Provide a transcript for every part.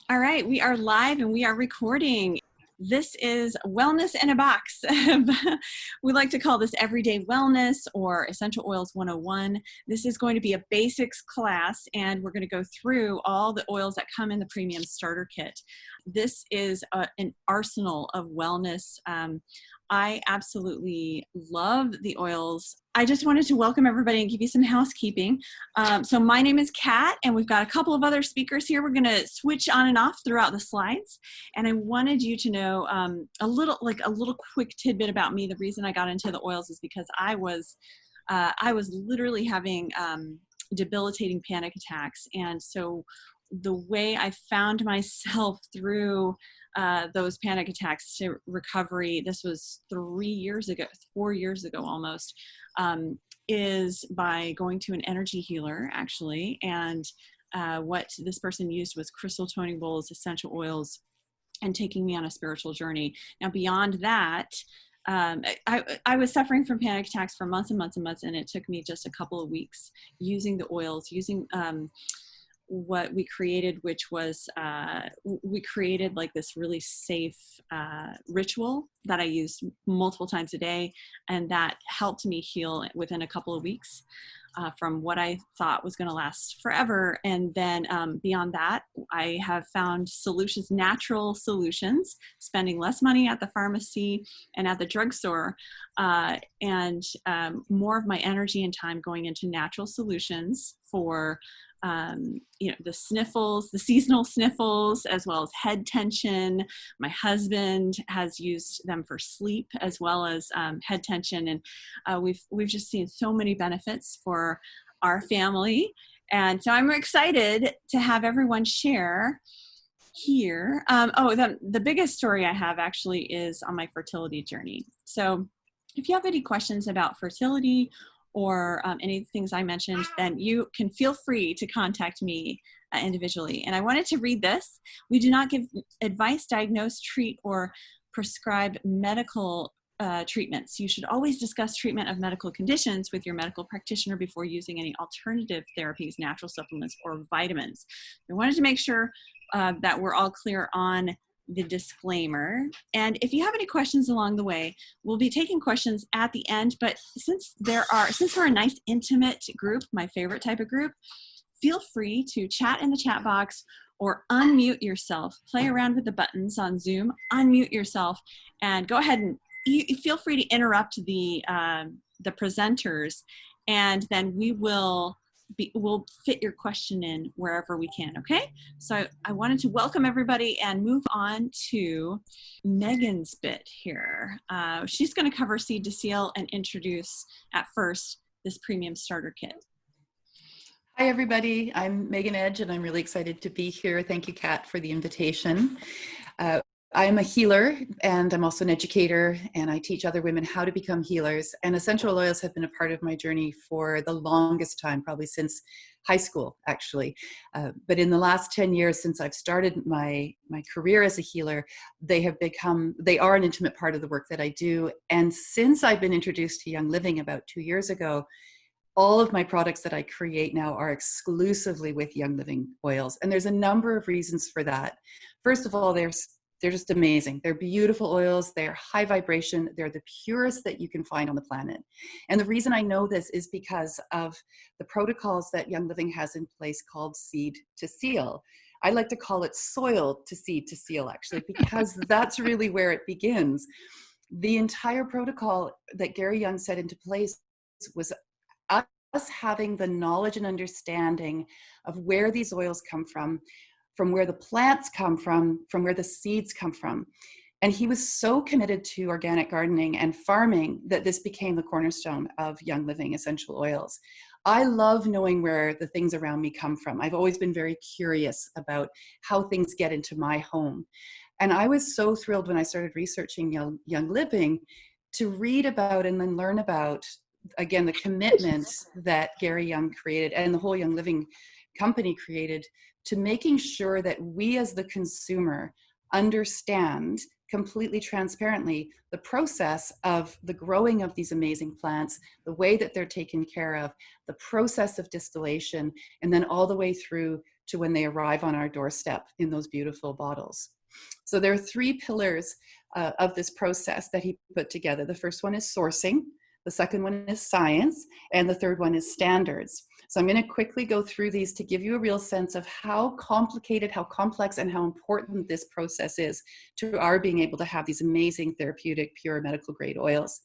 All right, we are live and we are recording. This is Wellness in a Box. We like to call this Everyday Wellness or Essential Oils 101. This is going to be a basics class, and we're going to go through all the oils that come in the premium starter kit. This is an arsenal of wellness. I absolutely love the oils. I just wanted to welcome everybody and give you some housekeeping. So my name is Kat, and we've got a couple of other speakers here. We're going to switch on and off throughout the slides. And I wanted you to know a little quick tidbit about me. The reason I got into the oils is because I was literally having debilitating panic attacks, and so the way I found myself through those panic attacks to recovery, this was 4 years ago almost, is by going to an energy healer, actually. And what this person used was crystal toning bowls, essential oils, and taking me on a spiritual journey. Now, beyond that, I was suffering from panic attacks for months and months and months, and it took me just a couple of weeks using the oils, using what we created, which was we created like this really safe ritual that I used multiple times a day, and that helped me heal within a couple of weeks from what I thought was going to last forever. And then beyond that, I have found solutions, natural solutions, spending less money at the pharmacy and at the drugstore, and more of my energy and time going into natural solutions for the sniffles, the seasonal sniffles, as well as head tension. My husband has used them for sleep as well as head tension, and we've just seen so many benefits for our family. And so I'm excited to have everyone share here. The biggest story I have actually is on my fertility journey. So if you have any questions about fertility or any things I mentioned, then you can feel free to contact me individually. And I wanted to read this. We do not give advice, diagnose, treat, or prescribe medical treatments. You should always discuss treatment of medical conditions with your medical practitioner before using any alternative therapies, natural supplements, or vitamins. I wanted to make sure that we're all clear on the disclaimer. And if you have any questions along the way, we'll be taking questions at the end. But since we're a nice intimate group, my favorite type of group, feel free to chat in the chat box or unmute yourself. Play around with the buttons on Zoom, unmute yourself, and go ahead and feel free to interrupt the presenters, and then we'll fit your question in wherever we can, okay? So I wanted to welcome everybody and move on to Megan's bit here. She's going to cover seed to seal and introduce at first this premium starter kit. Hi everybody, I'm Megan Edge and I'm really excited to be here. Thank you, Kat, for the invitation. I'm a healer and I'm also an educator, and I teach other women how to become healers, and essential oils have been a part of my journey for the longest time, probably since high school actually. But in the last 10 years since I've started my career as a healer, they are an intimate part of the work that I do. And since I've been introduced to Young Living about 2 years ago, all of my products that I create now are exclusively with Young Living oils. And there's a number of reasons for that. First of all, they're just amazing. They're beautiful oils. They're high vibration. They're the purest that you can find on the planet. And the reason I know this is because of the protocols that Young Living has in place called seed to seal. I like to call it soil to seed to seal, actually, because that's really where it begins. The entire protocol that Gary Young set into place was us having the knowledge and understanding of where these oils come from where the plants come from where the seeds come from. And he was so committed to organic gardening and farming that this became the cornerstone of Young Living essential oils. I love knowing where the things around me come from. I've always been very curious about how things get into my home. And I was so thrilled when I started researching Young Living to read about and then learn about, again, the commitment that Gary Young created and the whole Young Living company created to making sure that we as the consumer understand completely transparently the process of the growing of these amazing plants, the way that they're taken care of, the process of distillation, and then all the way through to when they arrive on our doorstep in those beautiful bottles. So there are three pillars of this process that he put together. The first one is sourcing, the second one is science, and the third one is standards. So I'm going to quickly go through these to give you a real sense of how complicated, how complex, and how important this process is to our being able to have these amazing therapeutic, pure medical grade oils.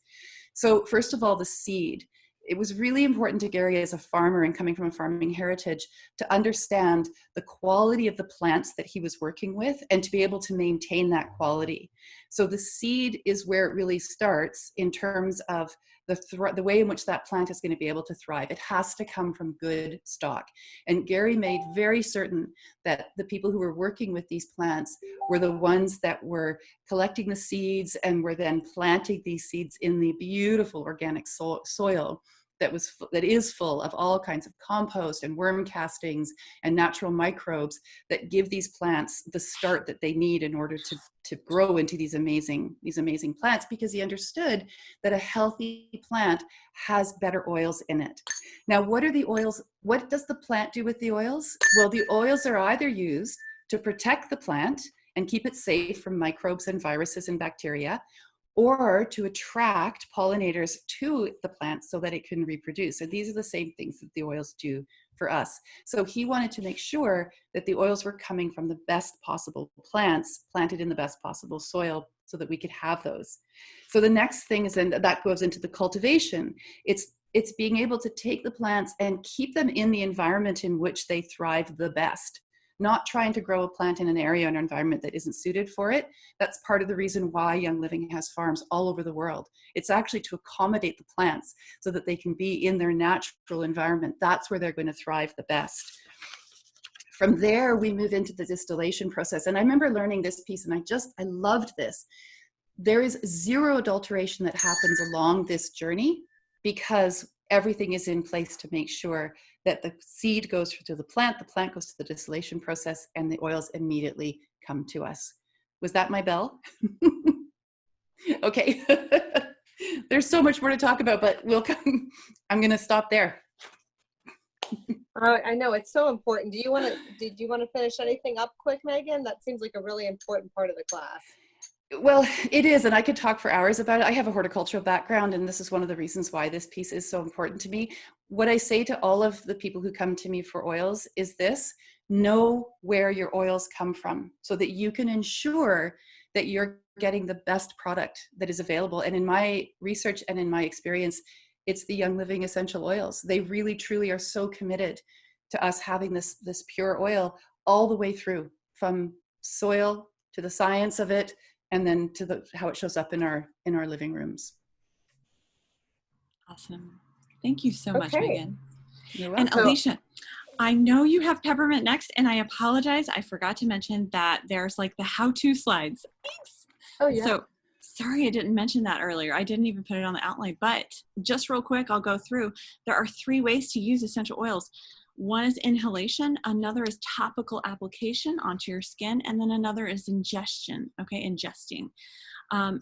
So first of all, the seed. It was really important to Gary as a farmer and coming from a farming heritage to understand the quality of the plants that he was working with and to be able to maintain that quality. So the seed is where it really starts in terms of the way in which that plant is going to be able to thrive. It has to come from good stock. And Gary made very certain that the people who were working with these plants were the ones that were collecting the seeds and were then planting these seeds in the beautiful organic soil that is full of all kinds of compost and worm castings and natural microbes that give these plants the start that they need in order to grow into these amazing plants, because he understood that a healthy plant has better oils in it. Now, what are the oils? What does the plant do with the oils? Well, the oils are either used to protect the plant and keep it safe from microbes and viruses and bacteria, or to attract pollinators to the plant so that it can reproduce. So these are the same things that the oils do for us. So he wanted to make sure that the oils were coming from the best possible plants planted in the best possible soil so that we could have those. So the next thing is, and that goes into the cultivation, it's being able to take the plants and keep them in the environment in which they thrive the best. Not trying to grow a plant in an area or an environment that isn't suited for it. That's part of the reason why Young Living has farms all over the world. It's actually to accommodate the plants so that they can be in their natural environment. That's where they're going to thrive the best. From there, we move into the distillation process. And I remember learning this piece, and I loved this. There is zero adulteration that happens along this journey, because everything is in place to make sure that the seed goes to the plant goes to the distillation process, and the oils immediately come to us. Was that my bell? Okay. There's so much more to talk about, but I'm going to stop there. I know it's so important. Did you want to finish anything up quick, Megan? That seems like a really important part of the class. Well, it is, and I could talk for hours about it. I have a horticultural background, and this is one of the reasons why this piece is so important to me. What I say to all of the people who come to me for oils is this: know where your oils come from so that you can ensure that you're getting the best product that is available. And in my research and in my experience, it's the Young Living essential oils. They really, truly are so committed to us having this pure oil all the way through, from soil to the science of it, and then to how it shows up in our living rooms. Awesome. Thank you so much, Megan. You're welcome. And Alicia, I know you have peppermint next, and I apologize. I forgot to mention that there's like the how-to slides. Thanks. Oh, yeah. So sorry I didn't mention that earlier. I didn't even put it on the outline, but just real quick, I'll go through. There are 3 ways to use essential oils. One is inhalation, another is topical application onto your skin, and then another is ingestion, okay, ingesting.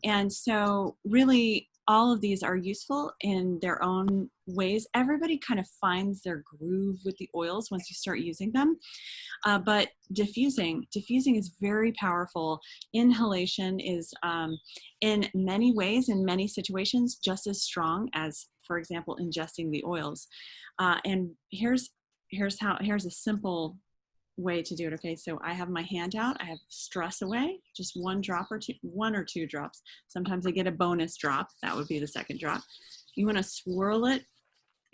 And so really all of these are useful in their own ways. Everybody kind of finds their groove with the oils once you start using them. But diffusing is very powerful. Inhalation is in many ways, in many situations, just as strong as, for example, ingesting the oils. And here's a simple way to do it. Okay, so I have my hand out, I have stress away, just 1 or 2 drops. Sometimes I get a bonus drop, that would be the second drop. You want to swirl it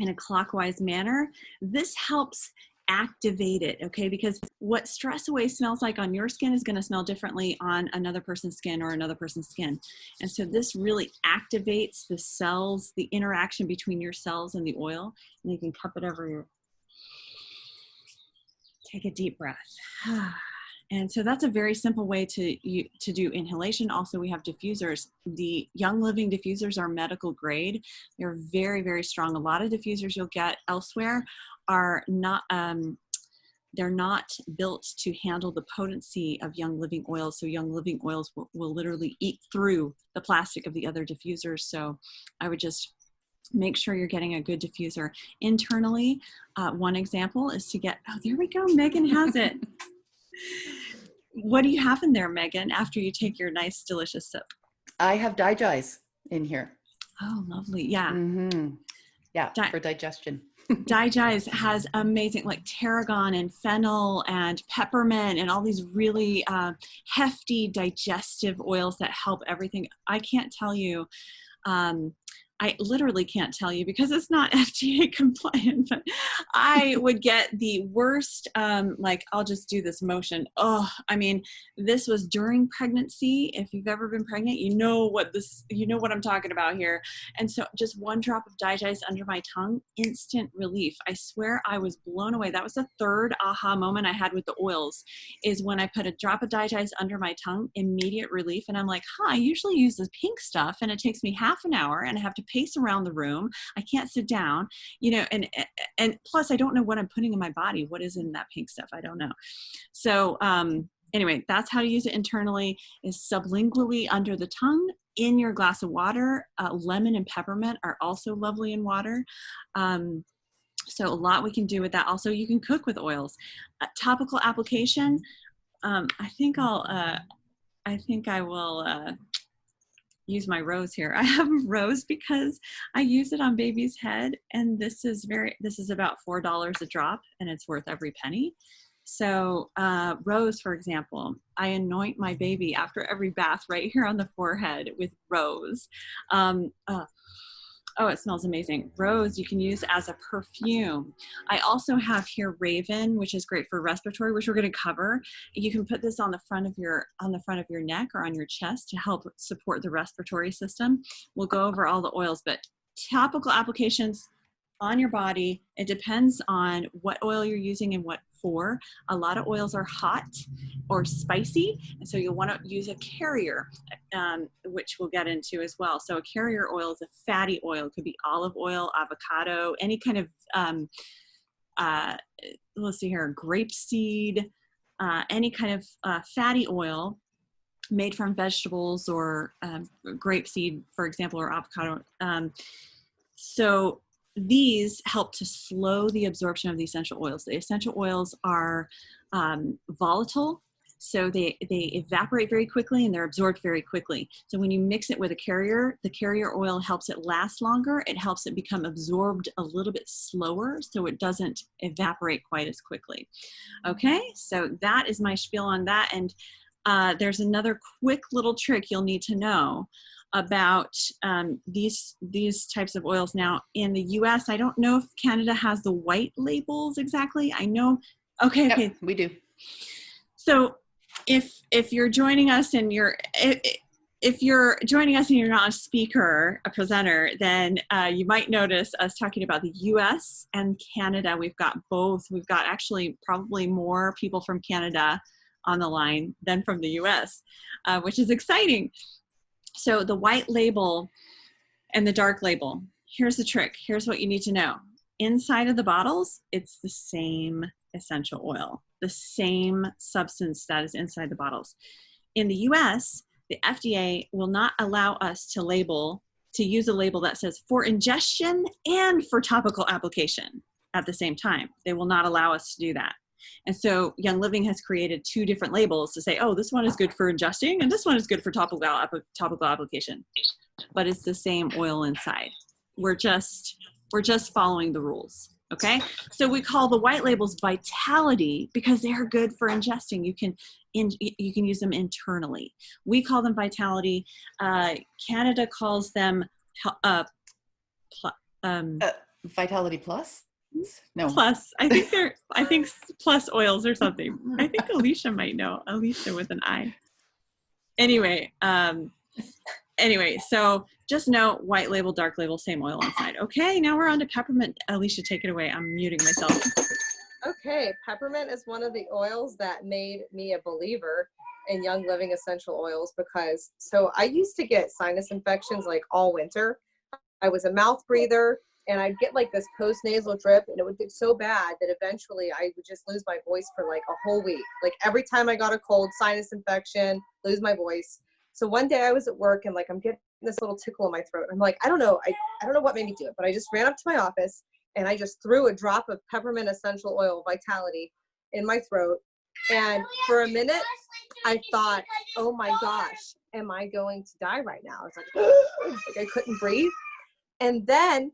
in a clockwise manner. This helps activate it, okay, because what stress away smells like on your skin is going to smell differently on another person's skin or another person's skin. And so this really activates the cells, the interaction between your cells and the oil, and you can cup it over your. Take a deep breath. And so that's a very simple way to do inhalation. Also, we have diffusers. The Young Living diffusers are medical grade. They're very, very strong. A lot of diffusers you'll get elsewhere are not, they're not built to handle the potency of Young Living oils. So Young Living oils will literally eat through the plastic of the other diffusers. So I would just Make sure you're getting a good diffuser internally. One example is to get, oh, there we go. Megan has it. What do you have in there, Megan, after you take your nice, delicious sip? I have Digis in here. Oh, lovely. Yeah. Mm-hmm. Yeah, for digestion. Digis has amazing, like tarragon and fennel and peppermint and all these really hefty digestive oils that help everything. I can't tell you. I literally can't tell you because it's not FDA compliant, but I would get the worst, like, I'll just do this motion. Oh, I mean, this was during pregnancy. If you've ever been pregnant, you know what I'm talking about here. And so just one drop of Digest under my tongue, instant relief. I swear I was blown away. That was the third aha moment I had with the oils, is when I put a drop of Digest under my tongue, immediate relief. And I'm like, I usually use the pink stuff and it takes me half an hour and I have to pace around the room. I can't sit down, and plus I don't know what I'm putting in my body. What is in that pink stuff? I don't know. So anyway, that's how to use it internally, is sublingually under the tongue in your glass of water. Lemon and peppermint are also lovely in water. So a lot we can do with that. Also, you can cook with oils. Topical application. I think I will use my rose here. I have a rose because I use it on baby's head, and this is about $4 a drop, and it's worth every penny. So rose, for example, I anoint my baby after every bath right here on the forehead with rose. Oh, it smells amazing. Rose you can use as a perfume. I also have here Raven, which is great for respiratory, which we're going to cover. You can put this on the front of your neck or on your chest to help support the respiratory system. We'll go over all the oils, but topical applications on your body, it depends on what oil you're using and what for. A lot of oils are hot or spicy, and so you'll want to use a carrier, which we'll get into as well. So a carrier oil is a fatty oil. It could be olive oil, avocado, any kind of, let's see here, grapeseed, any kind of fatty oil made from vegetables or grapeseed, for example, or avocado. So these help to slow the absorption of the essential oils. The essential oils are volatile, so they evaporate very quickly and they're absorbed very quickly. So when you mix it with a carrier, the carrier oil helps it last longer. It helps it become absorbed a little bit slower so it doesn't evaporate quite as quickly. Okay, so that is my spiel on that. And there's another quick little trick you'll need to know about these types of oils. Now in the US, I don't know if Canada has the white labels exactly. I know, okay. Yep, we do. So if you're joining us and you're not a speaker, a presenter, then you might notice us talking about the US and Canada. We've got both. We've got actually probably more people from Canada on the line than from the US, which is exciting. So the white label and the dark label, here's the trick. Here's what you need to know. Inside of the bottles, it's the same essential oil, the same substance that is inside the bottles. In the US, the FDA will not allow us to use a label that says for ingestion and for topical application at the same time. They will not allow us to do that. And so Young Living has created two different labels to say, oh, this one is good for ingesting and this one is good for topical application, but it's the same oil inside. We're just following the rules. Okay. So we call the white labels Vitality because they are good for ingesting. You can use them internally. We call them Vitality. Canada calls them Vitality Plus? No. Plus, I think plus oils or something. I think Alicia might know. Alicia with an I. Anyway, so just know white label, dark label, same oil inside. Okay, now we're on to peppermint. Alicia, take it away. I'm muting myself. Okay, peppermint is one of the oils that made me a believer in Young Living essential oils because, so I used to get sinus infections like all winter. I was a mouth breather. And I'd get like this post-nasal drip and it would get so bad that eventually I would just lose my voice for like a whole week. Like every time I got a cold, sinus infection, lose my voice. So one day I was at work and like I'm getting this little tickle in my throat. I'm like, I don't know. I don't know what made me do it, but I just ran up to my office and I just threw a drop of peppermint essential oil vitality in my throat. And for a minute, I thought, oh my gosh, am I going to die right now? I was like I couldn't breathe. And then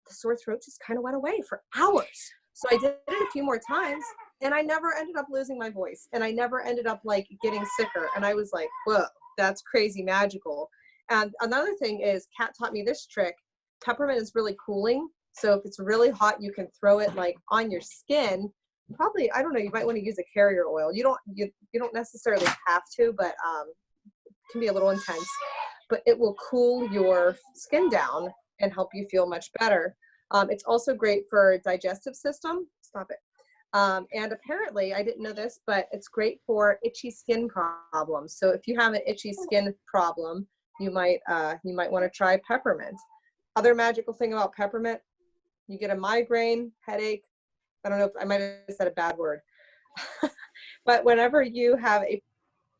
the sore throat just kind of went away for hours. So I did it a few more times and I never ended up losing my voice and I never ended up like getting sicker. And I was like, whoa, that's crazy magical. And another thing is Kat taught me this trick. Peppermint is really cooling. So if it's really hot, you can throw it like on your skin. Probably, I don't know, you might want to use a carrier oil. You don't necessarily have to, but it can be a little intense. But it will cool your skin down and help you feel much better. It's also great for digestive system. Stop it. And apparently, I didn't know this, but it's great for itchy skin problems. So if you have an itchy skin problem, you might want to try peppermint. Other magical thing about peppermint, you get a migraine, headache. I don't know if I might have said a bad word, but whenever you have a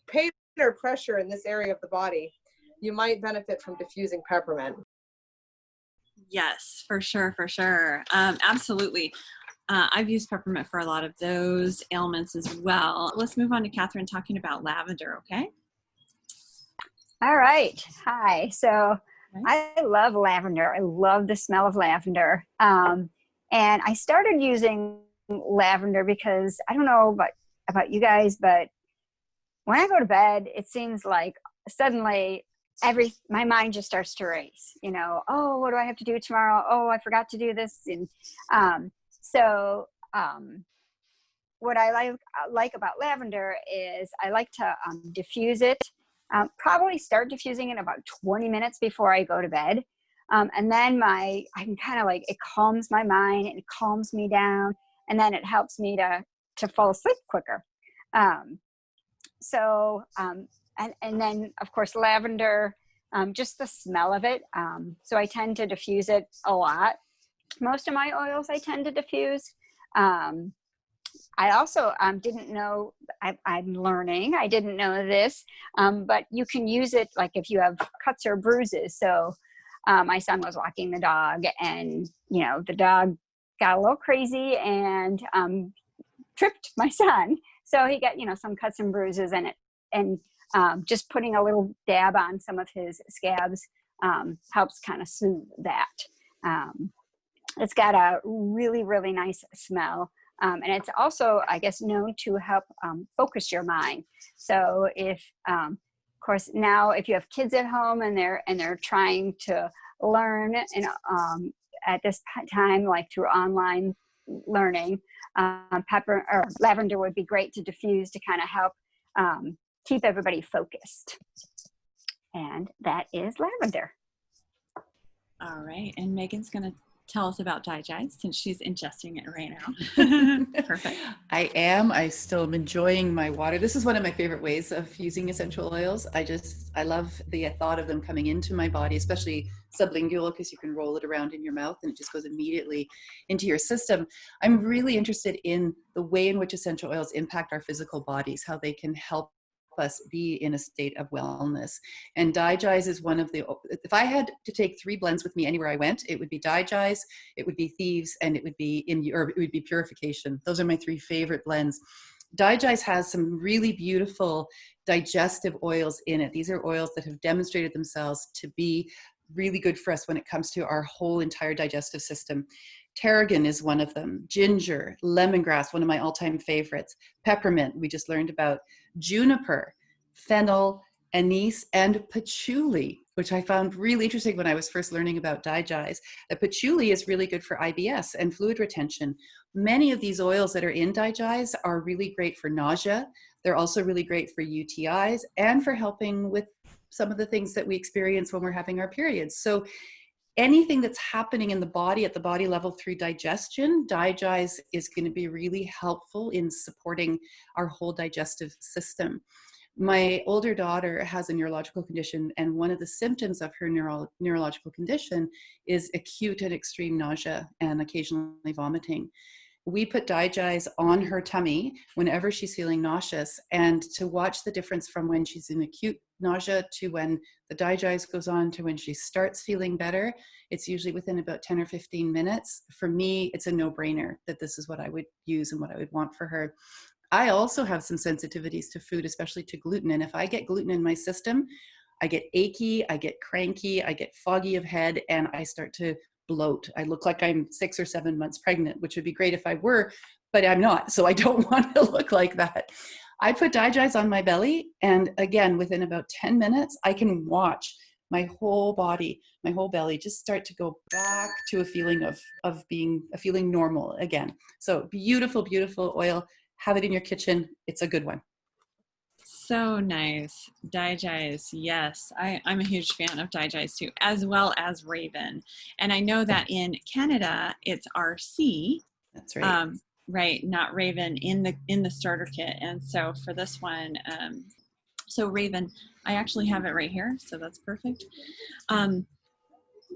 pain or pressure in this area of the body, you might benefit from diffusing peppermint. Yes, for sure, for sure. Absolutely. I've used peppermint for a lot of those ailments as well. Let's move on to Catherine talking about lavender, okay? All right. Hi. So I love lavender. I love the smell of lavender. And I started using lavender because I don't know about you guys, but when I go to bed, it seems like suddenly my mind just starts to race, you know, oh, what do I have to do tomorrow? Oh, I forgot to do this. And what I like about lavender is I like to diffuse it. Probably start diffusing it about 20 minutes before I go to bed. And then I can kind of like, it calms my mind and it calms me down. And then it helps me to fall asleep quicker. And then of course, lavender, just the smell of it. So I tend to diffuse it a lot. Most of my oils I tend to diffuse. I also didn't know, I'm learning, I didn't know this, but you can use it like if you have cuts or bruises. So my son was walking the dog and, you know, the dog got a little crazy and tripped my son. So he got, you know, some cuts and bruises in it. And just putting a little dab on some of his scabs helps kind of soothe that. It's got a really, really nice smell. And it's also, I guess, known to help focus your mind. So if, of course, now if you have kids at home and they're trying to learn, and at this time, like through online learning, lavender would be great to diffuse to kind of help keep everybody focused. And that is lavender. All right, and Megan's going to tell us about Digest since she's ingesting it right now. Perfect. I am. I still am enjoying my water. This is one of my favorite ways of using essential oils. I love the thought of them coming into my body, especially sublingual, because you can roll it around in your mouth and it just goes immediately into your system. I'm really interested in the way in which essential oils impact our physical bodies, how they can help us be in a state of wellness. And Digest is one of the, if I had to take 3 blends with me anywhere I went, it would be Digest, it would be Thieves, and it would be Purification. Those are my 3 favorite blends. Digest has some really beautiful digestive oils in it. These are oils that have demonstrated themselves to be really good for us when it comes to our whole entire digestive system. Tarragon is one of them. Ginger, lemongrass, one of my all-time favorites. Peppermint, we just learned about. Juniper, fennel, anise, and patchouli, which I found really interesting when I was first learning about Digest. The patchouli is really good for IBS and fluid retention. Many of these oils that are in Digest are really great for nausea. They're also really great for UTIs and for helping with some of the things that we experience when we're having our periods. So anything that's happening in the body at the body level through digestion, Digest is going to be really helpful in supporting our whole digestive system. My older daughter has a neurological condition, and one of the symptoms of her neurological condition is acute and extreme nausea and occasionally vomiting. we put DiGize on her tummy whenever she's feeling nauseous, and to watch the difference from when she's in acute nausea to when the DiGize goes on to when she starts feeling better, it's usually within about 10 or 15 minutes. For me, it's a no-brainer that this is what I would use and what I would want for her. I also have some sensitivities to food, especially to gluten. And if I get gluten in my system, I get achy, I get cranky, I get foggy of head, and I start to bloat. I look like I'm 6 or 7 months pregnant, which would be great if I were, but I'm not. So I don't want to look like that. I put DiGize on my belly, and again, within about 10 minutes, I can watch my whole body, my whole belly just start to go back to a feeling of being a feeling normal again. So beautiful, beautiful oil. Have it in your kitchen. It's a good one. So nice. DiGize, yes. I'm a huge fan of DiGize too, as well as Raven. And I know that in Canada, it's RC. That's right. Right, not Raven in the starter kit. And so for this one, so Raven, I actually have it right here, so that's perfect.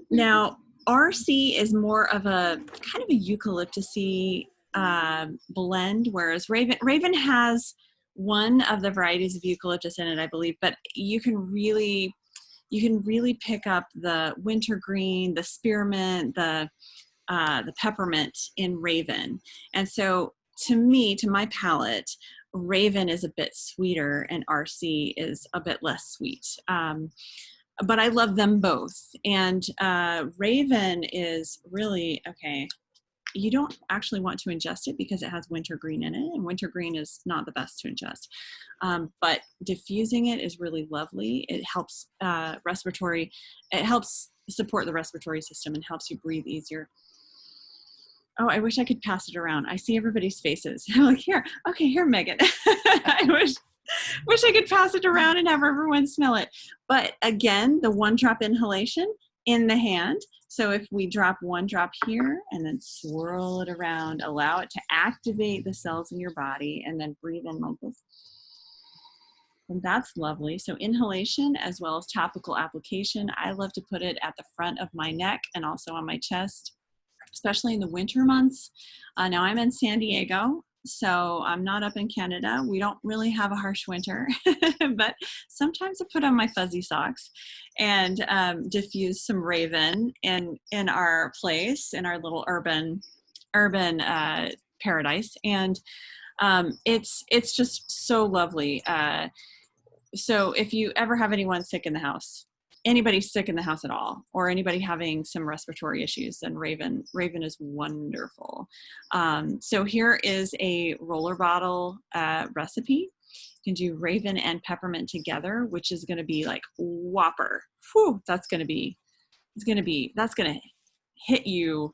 Now, RC is more of a kind of a eucalyptus-y blend, whereas Raven has one of the varieties of eucalyptus in it, I believe, but you can really pick up the wintergreen, the spearmint, the peppermint in Raven. And so to me, to my palate, Raven is a bit sweeter and RC is a bit less sweet. But I love them both. And Raven is really, okay, you don't actually want to ingest it because it has wintergreen in it, and wintergreen is not the best to ingest. But diffusing it is really lovely. It helps it helps support the respiratory system and helps you breathe easier. Oh, I wish I could pass it around. I see everybody's faces. I'm like, here, okay, here, Megan. I wish I could pass it around and have everyone smell it. But again, the 1-drop inhalation in the hand. So if we drop 1 drop here and then swirl it around, allow it to activate the cells in your body, and then breathe in like this. And that's lovely. So inhalation as well as topical application. I love to put it at the front of my neck and also on my chest, especially in the winter months. Now I'm in San Diego, so I'm not up in Canada. We don't really have a harsh winter, but sometimes I put on my fuzzy socks and diffuse some Raven in our place, in our little urban paradise. And it's just so lovely. So if you ever have anyone sick in the house, anybody sick in the house at all, or anybody having some respiratory issues, then Raven is wonderful. So here is a roller bottle recipe. You can do Raven and peppermint together, which is going to be like whopper. Whew, that's going to hit you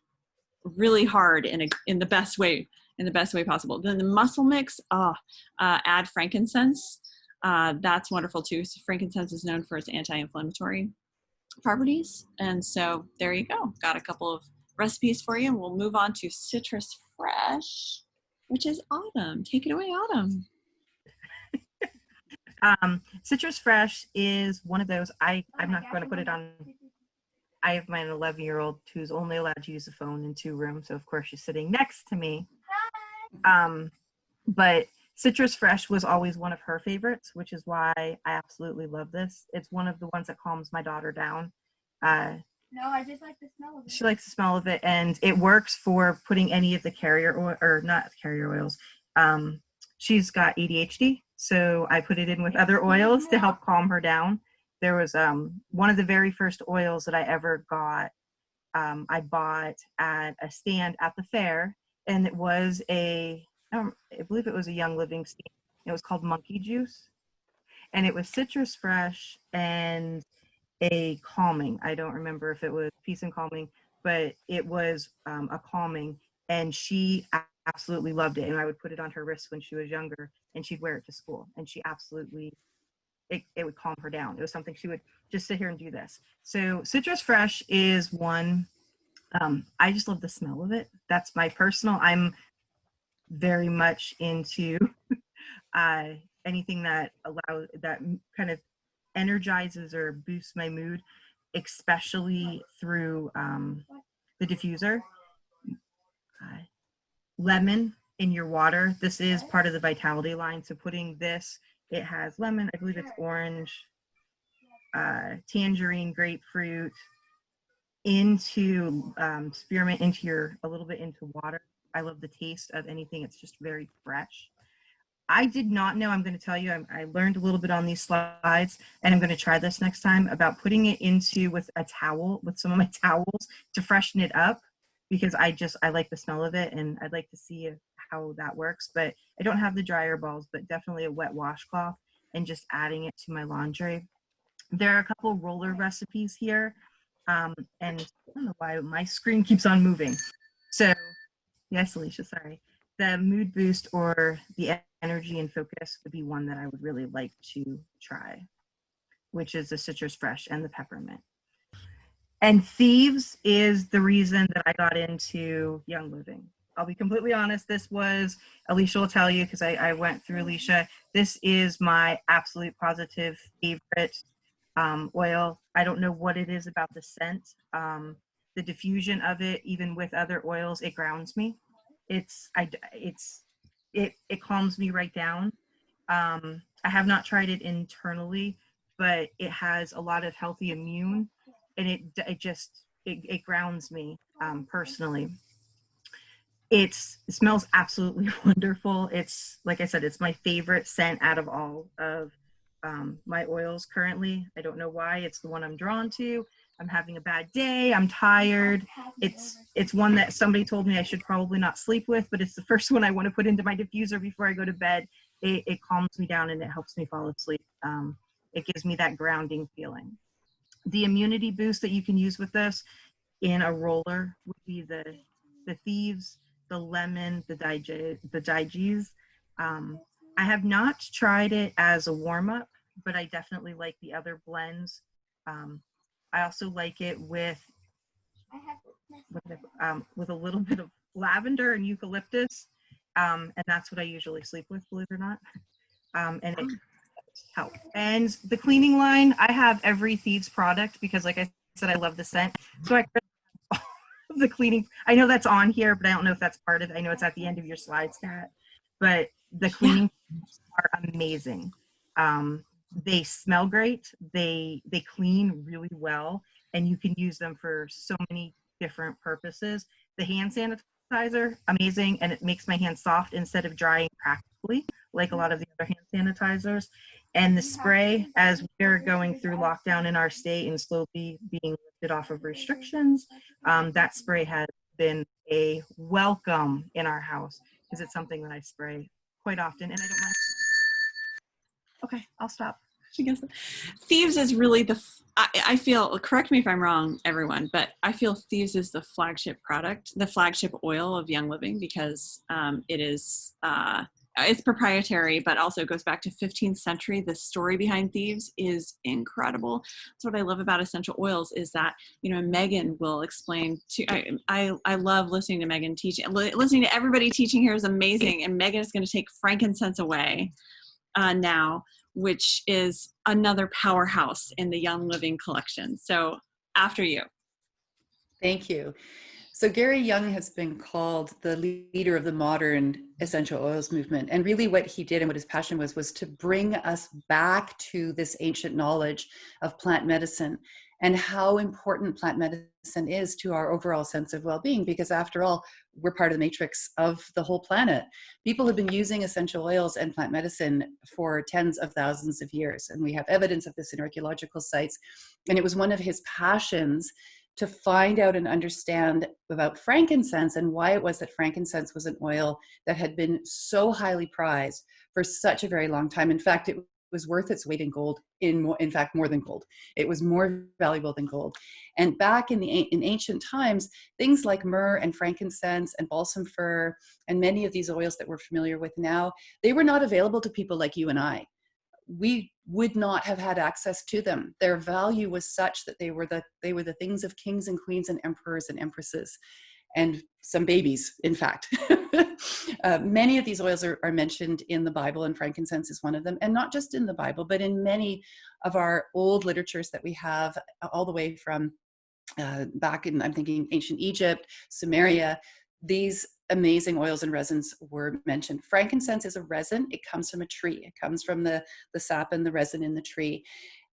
really hard in the best way possible. Then the muscle mix, add frankincense. That's wonderful too. So frankincense is known for its anti-inflammatory properties. And so there you go. Got a couple of recipes for you, and we'll move on to Citrus Fresh, which is Autumn. Take it away, Autumn. Citrus Fresh is one of those, I'm not going to put it on. I have my 11-year-old who's only allowed to use the phone in 2 rooms. So of course she's sitting next to me. But Citrus Fresh was always one of her favorites, which is why I absolutely love this. It's one of the ones that calms my daughter down. No, I just like the smell of it. She likes the smell of it, and it works for putting any of the carrier oil, or not carrier oils. She's got ADHD, so I put it in with other oils to help calm her down. There was one of the very first oils that I ever got. I bought at a stand at the fair, and it was I believe it was a Young Living stand. It was called Monkey Juice, and it was Citrus Fresh and a calming. I don't remember if it was peace and calming, but it was a calming, and she absolutely loved it. And I would put it on her wrist when she was younger, and she'd wear it to school, and she absolutely, it would calm her down. It was something she would just sit here and do this. So Citrus Fresh is one. I just love the smell of it. That's my personal. I'm very much into anything that kind of energizes or boosts my mood, especially through the diffuser. lemon in your water. This is part of the Vitality line. So putting this, it has lemon, I believe it's orange, tangerine, grapefruit, into spearmint into a little bit into water. I love the taste of anything. It's just very fresh. I did not know, I'm going to tell you, I learned a little bit on these slides, and I'm going to try this next time, about putting it into with a towel, with some of my towels to freshen it up, because I like the smell of it, and I'd like to see how that works. But I don't have the dryer balls, but definitely a wet washcloth and just adding it to my laundry. There are a couple roller recipes here, and I don't know why my screen keeps on moving. So yes, Alicia, sorry. The mood boost or the energy and focus would be one that I would really like to try, which is the citrus fresh and the peppermint. And Thieves is the reason that I got into Young Living. I'll be completely honest, this was, Alicia will tell you, because I went through Alicia, this is my absolute positive favorite oil. I don't know what it is about the scent. The diffusion of it, even with other oils, it grounds me. It calms me right down. I have not tried it internally, but it has a lot of healthy immune, and it grounds me personally. It smells absolutely wonderful. It's, like I said, it's my favorite scent out of all of my oils currently. I don't know why. It's the one I'm drawn to. I'm having a bad day, I'm tired. It's one that somebody told me I should probably not sleep with, but it's the first one I want to put into my diffuser before I go to bed. It calms me down and it helps me fall asleep. It gives me that grounding feeling. The immunity boost that you can use with this in a roller would be the Thieves, the lemon, the Diges. I have not tried it as a warm-up, but I definitely like the other blends. I also like it with a little bit of lavender and eucalyptus, and that's what I usually sleep with, believe it or not. And it helps. And the cleaning line, I have every Thieves product because, like I said, I love the scent. So I the cleaning, I know that's on here, but I don't know if that's part of it. I know it's at the end of your slides, Kat, but the cleaning are amazing. They smell great. They clean really well, and you can use them for so many different purposes. The hand sanitizer, amazing, and it makes my hands soft instead of drying practically like a lot of the other hand sanitizers. And the spray, as we're going through lockdown in our state and slowly being lifted off of restrictions, that spray has been a welcome in our house because it's something that I spray quite often, and I don't mind. Okay, I'll stop. She goes, Thieves is really I feel, correct me if I'm wrong, everyone, but I feel Thieves is the flagship product, the flagship oil of Young Living, because it is, it's proprietary, but also goes back to 15th century. The story behind Thieves is incredible. That's what I love about essential oils, is that, you know, Megan will explain to, I love listening to Megan teach. Listening to everybody teaching here is amazing. And Megan is going to take frankincense away now, which is another powerhouse in the Young Living collection. So after you. Thank you. So Gary Young has been called the leader of the modern essential oils movement. And really what he did and what his passion was to bring us back to this ancient knowledge of plant medicine and how important plant medicine is to our overall sense of well-being, because after all, we're part of the matrix of the whole planet. People have been using essential oils and plant medicine for tens of thousands of years, and we have evidence of this in archaeological sites. And it was one of his passions to find out and understand about frankincense and why it was that frankincense was an oil that had been so highly prized for such a very long time. In fact, it was worth its weight in gold, in fact, more than gold. It was more valuable than gold. And back in ancient times, things like myrrh and frankincense and balsam fir and many of these oils that we're familiar with now, they were not available to people like you and I. We would not have had access to them. Their value was such that they were the things of kings and queens and emperors and empresses, and some babies, in fact. Many of these oils are mentioned in the Bible, and frankincense is one of them, and not just in the Bible, but in many of our old literatures that we have, all the way from back in, I'm thinking, ancient Egypt, Sumeria, these amazing oils and resins were mentioned. Frankincense is a resin. It comes from a tree. It comes from the sap and the resin in the tree.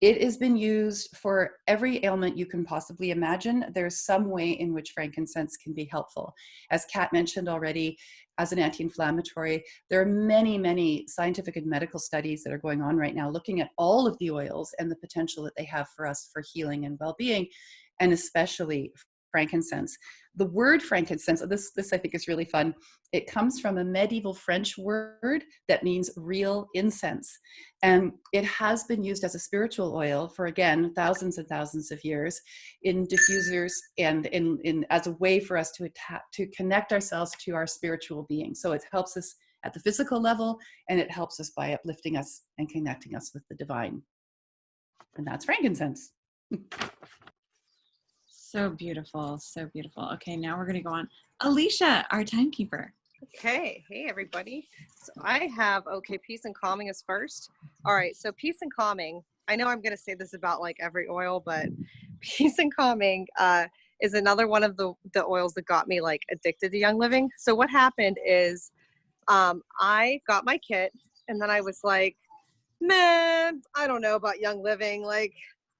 It has been used for every ailment you can possibly imagine. There's some way in which frankincense can be helpful. As Kat mentioned already, as an anti-inflammatory, there are many, many scientific and medical studies that are going on right now looking at all of the oils and the potential that they have for us for healing and well-being, and especially frankincense. The word frankincense, this I think is really fun. It comes from a medieval French word that means real incense. And it has been used as a spiritual oil for, again, thousands and thousands of years in diffusers and in as a way for us to connect ourselves to our spiritual being. So it helps us at the physical level, and it helps us by uplifting us and connecting us with the divine. And that's frankincense. So beautiful, so beautiful. Okay, now we're gonna go on. Alicia, our timekeeper. Okay, hey everybody. So I have, okay, peace and calming is first. All right, so peace and calming, I know I'm gonna say this about like every oil, but peace and calming is another one of the oils that got me like addicted to Young Living. So what happened is I got my kit and then I was like, man, I don't know about Young Living. Like,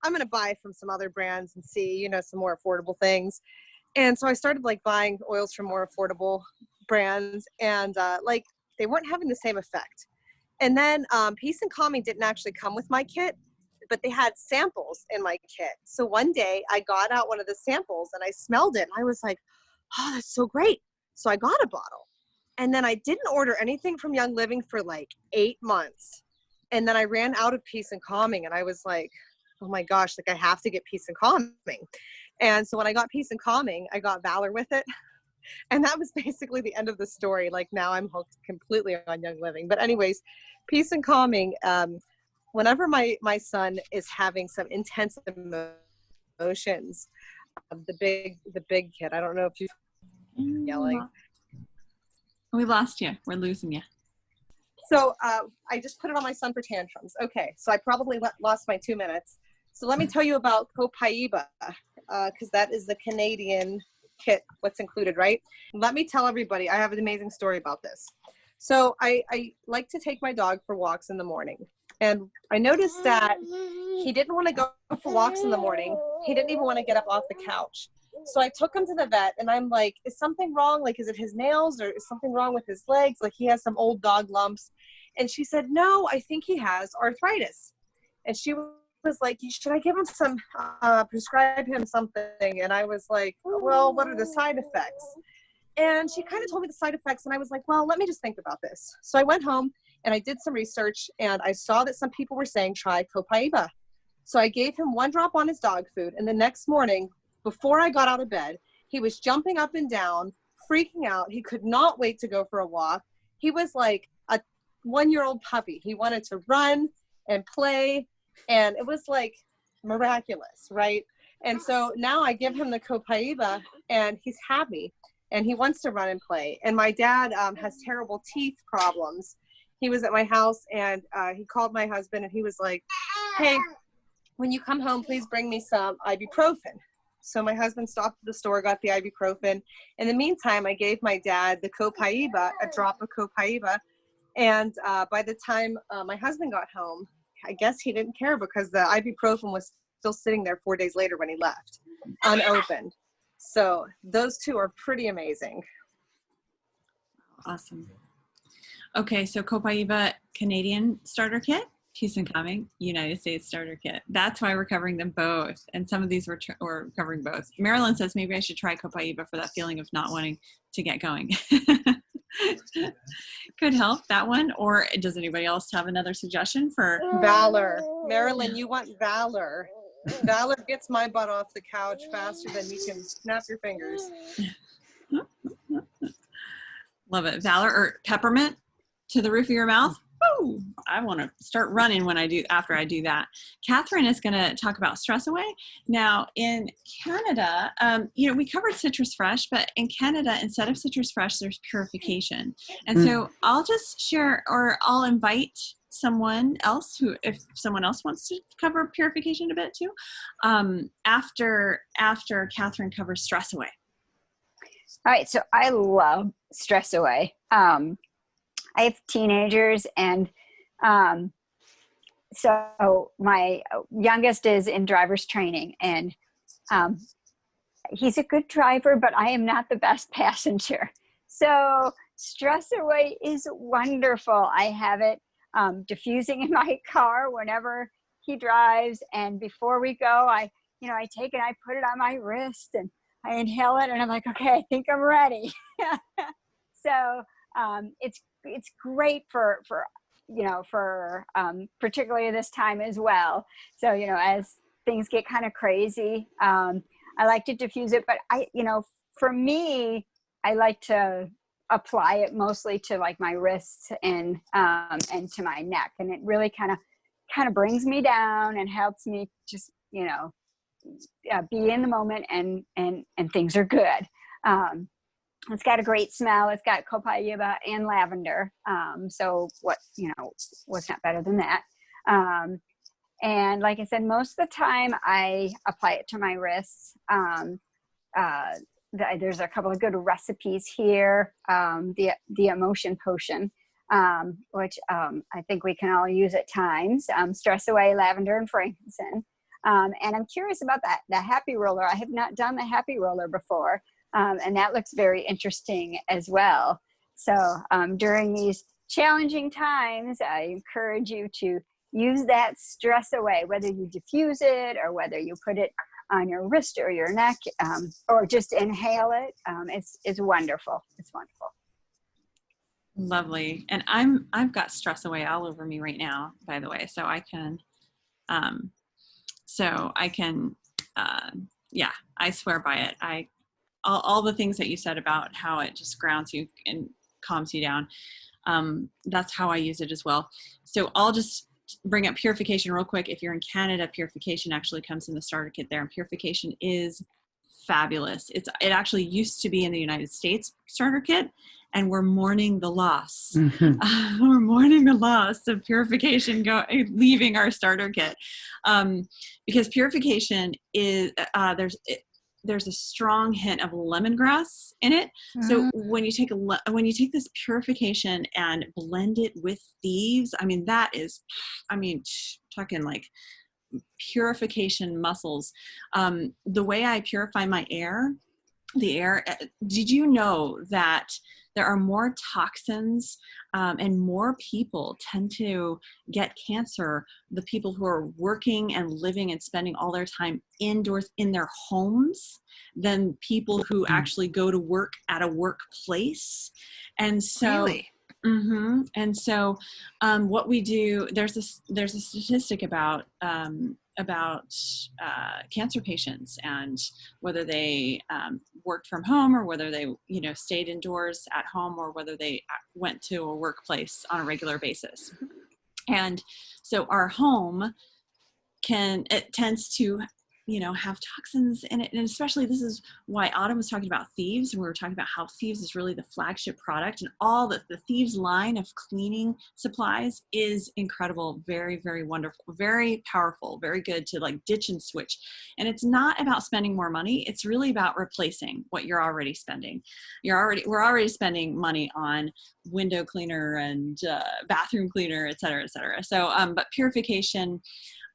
I'm gonna buy from some other brands and see, you know, some more affordable things. And so I started like buying oils from more affordable brands, and like they weren't having the same effect. And then Peace and Calming didn't actually come with my kit, but they had samples in my kit. So one day I got out one of the samples and I smelled it and I was like, oh, that's so great. So I got a bottle. And then I didn't order anything from Young Living for like 8 months. And then I ran out of Peace and Calming and I was like, oh my gosh, like I have to get Peace and Calming. And so when I got Peace and Calming, I got Valor with it. And that was basically the end of the story. Like now I'm hooked completely on Young Living. But anyways, Peace and Calming, whenever my son is having some intense emotions, the big kid, I don't know if you're yelling. We lost you. We're losing you. So I just put it on my son for tantrums. Okay, so I probably lost my 2 minutes. So let me tell you about Copaiba, because that is the Canadian kit, what's included, right? Let me tell everybody, I have an amazing story about this. So I like to take my dog for walks in the morning. And I noticed that he didn't want to go for walks in the morning. He didn't even want to get up off the couch. So I took him to the vet and I'm like, is something wrong? Like, is it his nails or is something wrong with his legs? Like he has some old dog lumps. And she said, no, I think he has arthritis. And she was like, should I give him some, prescribe him something? And I was like, well, what are the side effects? And she kind of told me the side effects. And I was like, well, let me just think about this. So I went home and I did some research and I saw that some people were saying, try Copaiba. So I gave him 1 drop on his dog food. And the next morning, before I got out of bed, he was jumping up and down, freaking out. He could not wait to go for a walk. He was like a 1-year-old puppy. He wanted to run and play. And it was like miraculous, right? And so now I give him the Copaiba and he's happy and he wants to run and play. And my dad has terrible teeth problems. He was at my house and he called my husband and he was like, hey, when you come home, please bring me some ibuprofen. So my husband stopped at the store, got the ibuprofen. In the meantime, I gave my dad the Copaiba, a drop of Copaiba. And by the time my husband got home, I guess he didn't care because the ibuprofen was still sitting there 4 days later when he left, unopened. So those two are pretty amazing. Awesome. Okay, so Copaiba Canadian starter kit, Peace and Calming United States starter kit. That's why we're covering them both. And some of these we're covering both. Marilyn says maybe I should try Copaiba for that feeling of not wanting to get going. Could help that one. Or does anybody else have another suggestion for Valor? Marilyn, you want Valor. Valor gets my butt off the couch faster than you can snap your fingers. Love it. Valor or peppermint to the roof of your mouth. Woo! I want to start running after I do that. Catherine is going to talk about Stress Away. Now in Canada, we covered Citrus Fresh, but in Canada, instead of Citrus Fresh, there's Purification. And so I'll just share, or I'll invite someone else if someone else wants to cover Purification a bit too, after Catherine covers Stress Away. All right, so I love Stress Away. I have teenagers, and so my youngest is in driver's training, and he's a good driver, but I am not the best passenger. So Stress Away is wonderful. I have it diffusing in my car whenever he drives, and before we go, I take it, I put it on my wrist, and I inhale it, and I'm like, okay, I think I'm ready. So it's great for particularly this time as well. So as things get kind of crazy, I like to diffuse it, but for me, I like to apply it mostly to like my wrists and to my neck, and it really kind of brings me down and helps me just be in the moment, and things are good. It's got a great smell. It's got copaiba and lavender. So what's not better than that? And like I said, most of the time I apply it to my wrists. There's a couple of good recipes here. The emotion potion, which I think we can all use at times. Stress Away, lavender, and frankincense. And I'm curious about the happy roller. I have not done the happy roller before. And that looks very interesting as well. So during these challenging times, I encourage you to use that Stress Away, whether you diffuse it or whether you put it on your wrist or your neck, or just inhale it. It's wonderful. It's wonderful. Lovely. And I've got Stress Away all over me right now, by the way. So I can, yeah, I swear by it. All the things that you said about how it just grounds you and calms you down. That's how I use it as well. So I'll just bring up purification real quick. If you're in Canada, purification actually comes in the starter kit there, and purification is fabulous. It actually used to be in the United States starter kit, and we're mourning the loss. Mm-hmm. We're mourning the loss of purification leaving our starter kit, because purification is there's a strong hint of lemongrass in it. So when you take this purification and blend it with Thieves, talking like purification muscles. The way I purify my air, did you know that there are more toxins and more people tend to get cancer, the people who are working and living and spending all their time indoors in their homes, than people who actually go to work at a workplace? And so Really? Mm-hmm. And so what we do, there's a statistic about cancer patients and whether they worked from home or whether they stayed indoors at home or whether they went to a workplace on a regular basis. And so our home tends to have toxins in it. And especially, this is why Autumn was talking about Thieves, and we were talking about how Thieves is really the flagship product, and all the Thieves line of cleaning supplies is incredible, very, very wonderful, very powerful, very good to like ditch and switch. And it's not about spending more money. It's really about replacing what you're already spending. We're already spending money on window cleaner and bathroom cleaner, et cetera, et cetera. So, but purification,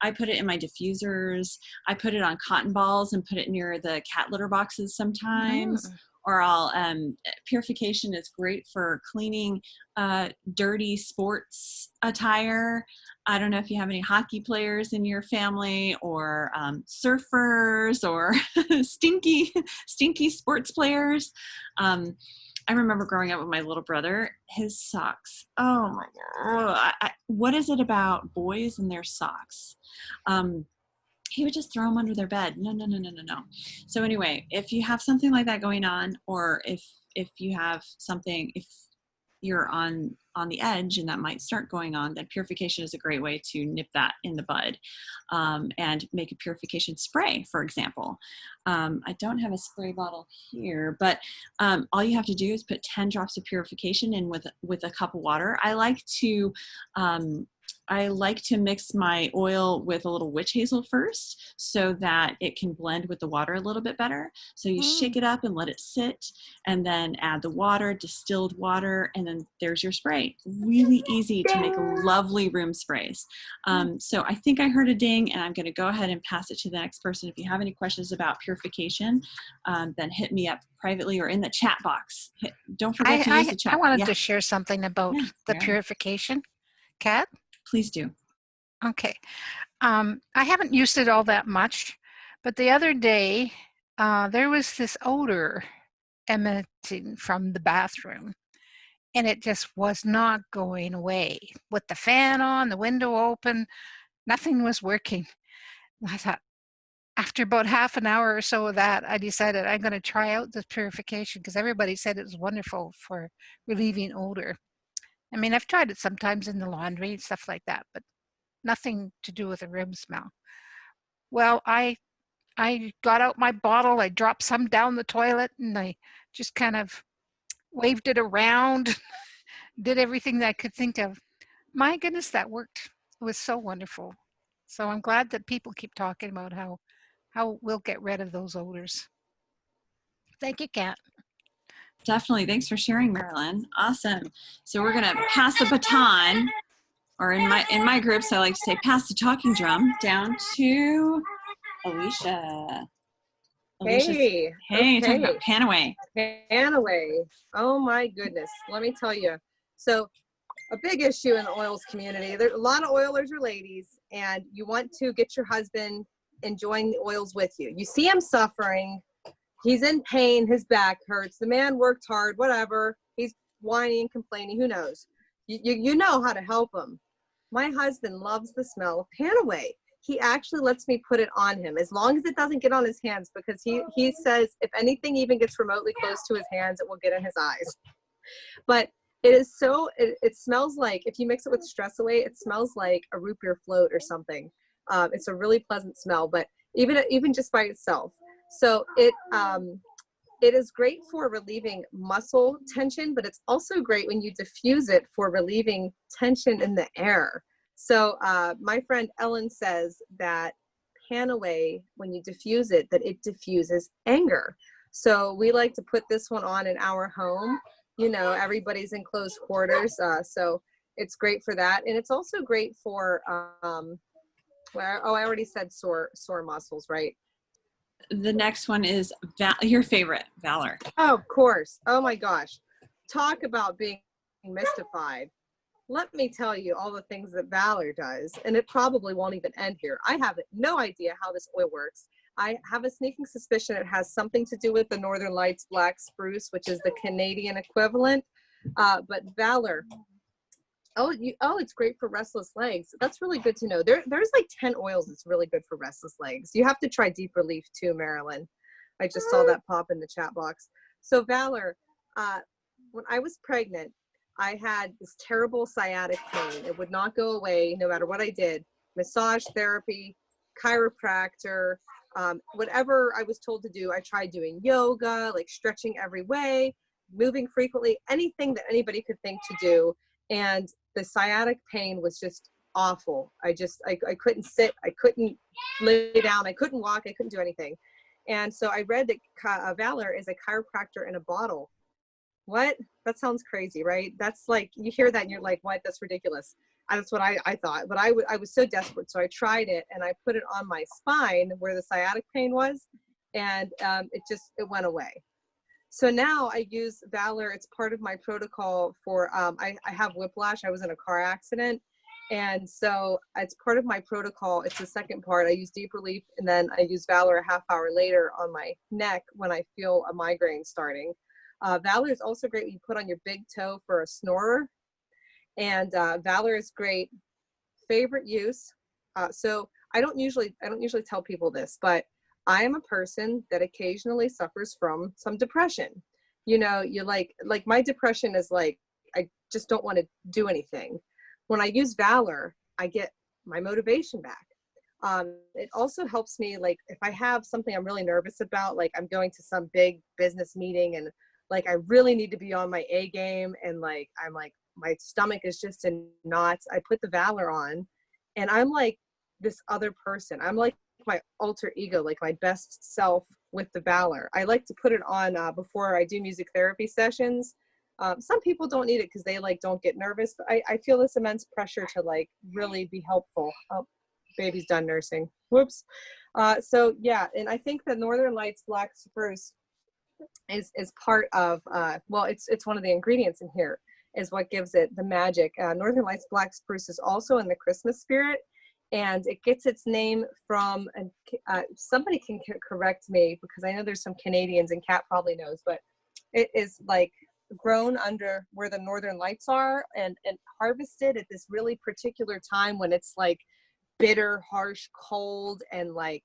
I put it in my diffusers. I put it on cotton balls and put it near the cat litter boxes sometimes. Or purification is great for cleaning dirty sports attire. I don't know if you have any hockey players in your family, or surfers, or stinky sports players. I remember growing up with my little brother, his socks. Oh my God. What is it about boys and their socks? He would just throw them under their bed. No. So anyway, if you have something like that going on, or if you have something, if you're on the edge and that might start going on, then purification is a great way to nip that in the bud, and make a purification spray, for example. I don't have a spray bottle here, but all you have to do is put 10 drops of purification in with a cup of water. I like to I like to mix my oil with a little witch hazel first so that it can blend with the water a little bit better. So you shake it up and let it sit, and then add the water, distilled water, and then there's your spray. Really easy to make lovely room sprays. So I think I heard a ding, and I'm going to go ahead and pass it to the next person. If you have any questions about purification, then hit me up privately or in the chat box. Don't forget to use the chat. I wanted to share something about the Yeah. purification. Kat? Please do. Okay. I haven't used it all that much, but the other day there was this odor emanating from the bathroom, and it just was not going away. With the fan on, the window open, nothing was working. I thought, after about half an hour or so of that, I decided I'm going to try out this purification because everybody said it was wonderful for relieving odor. I mean, I've tried it sometimes in the laundry and stuff like that, but nothing to do with a room smell. Well, I got out my bottle, I dropped some down the toilet, and I just kind of waved it around, did everything that I could think of. My goodness, that worked. It was so wonderful. So I'm glad that people keep talking about how we'll get rid of those odors. Thank you, Kat. Definitely. Thanks for sharing, Marilyn. Awesome. So we're going to pass the baton, or in my groups, I like to say pass the talking drum down to Alicia. Hey. Hey, talking about Panaway. Panaway. Oh my goodness. Let me tell you. So a big issue in the oils community. There, a lot of oilers are ladies, and you want to get your husband enjoying the oils with you. You see him suffering. He's in pain. His back hurts. The man worked hard, whatever. He's whining, complaining. Who knows? You know how to help him. My husband loves the smell of Panaway. He actually lets me put it on him as long as it doesn't get on his hands, because he says if anything even gets remotely close to his hands, it will get in his eyes. But it is so, it smells like, if you mix it with Stress Away, it smells like a root beer float or something. It's a really pleasant smell, but even just by itself. So it is great for relieving muscle tension, but it's also great when you diffuse it for relieving tension in the air. So my friend Ellen says that Panaway, when you diffuse it, that it diffuses anger. So we like to put this one on in our home. You know, everybody's in close quarters, so it's great for that. And it's also great for, I already said sore muscles, right? The next one is your favorite, Valor. Oh, of course. Oh my gosh. Talk about being mystified. Let me tell you all the things that Valor does, and it probably won't even end here. I have no idea how this oil works. I have a sneaking suspicion it has something to do with the Northern Lights black spruce, which is the Canadian equivalent. But Valor, it's great for restless legs. That's really good to know. There's like 10 oils that's really good for restless legs. You have to try Deep Relief too, Marilyn. I just saw that pop in the chat box. So Valor, when I was pregnant, I had this terrible sciatic pain. It would not go away no matter what I did. Massage therapy, chiropractor, whatever I was told to do. I tried doing yoga, like stretching every way, moving frequently, anything that anybody could think to do. And the sciatic pain was just awful. I couldn't sit, I couldn't lay down, I couldn't walk, I couldn't do anything. And so I read that Valor is a chiropractor in a bottle. What? That sounds crazy, right? That's like, you hear that and you're like, what? That's ridiculous. That's what I thought. But I was so desperate. So I tried it and I put it on my spine where the sciatic pain was. And it went away. So now I use Valor. It's part of my protocol for, I have whiplash. I was in a car accident. And so it's part of my protocol. It's the second part. I use Deep Relief, and then I use Valor a half hour later on my neck when I feel a migraine starting. Valor is also great when you put on your big toe for a snorer. And Valor is great. Favorite use. So I don't usually tell people this, but I am a person that occasionally suffers from some depression. You know, you like my depression is like, I just don't want to do anything. When I use Valor, I get my motivation back. It also helps me, like if I have something I'm really nervous about, like I'm going to some big business meeting and like I really need to be on my A game, and like I'm like, my stomach is just in knots. I put the VALOR on, and I'm like this other person. I'm like my alter ego, like my best self with the VALOR. I like to put it on before I do music therapy sessions. Some people don't need it because they like don't get nervous, but I feel this immense pressure to like really be helpful. Oh, baby's done nursing. Whoops. So yeah, and I think that Northern Lights Black Spruce is part of, well, it's one of the ingredients in here is what gives it the magic. Northern Lights Black Spruce is also in the Christmas spirit, and it gets its name from, somebody can correct me because I know there's some Canadians, and Kat probably knows, but it is like grown under where the northern lights are, and harvested at this really particular time when it's like bitter, harsh, cold, and like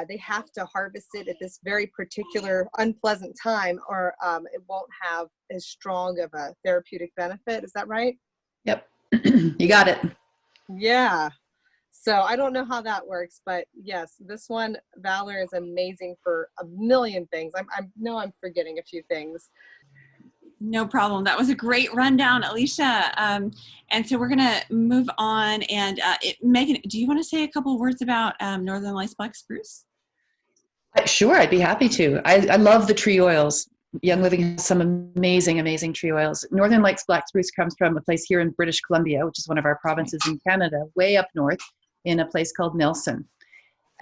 they have to harvest it at this very particular unpleasant time, or it won't have as strong of a therapeutic benefit. Is that right? Yep. You got it. Yeah. So I don't know how that works, but yes, this one, VALOR, is amazing for a million things. I know I'm forgetting a few things. No problem. That was a great rundown, Alicia. And so we're going to move on. And Megan, do you want to say a couple of words about Northern Lights Black Spruce? Sure, I'd be happy to. I love the tree oils. Young Living has some amazing tree oils. Northern Lights Black Spruce comes from a place here in British Columbia, which is one of our provinces in Canada, way up north in a place called Nelson.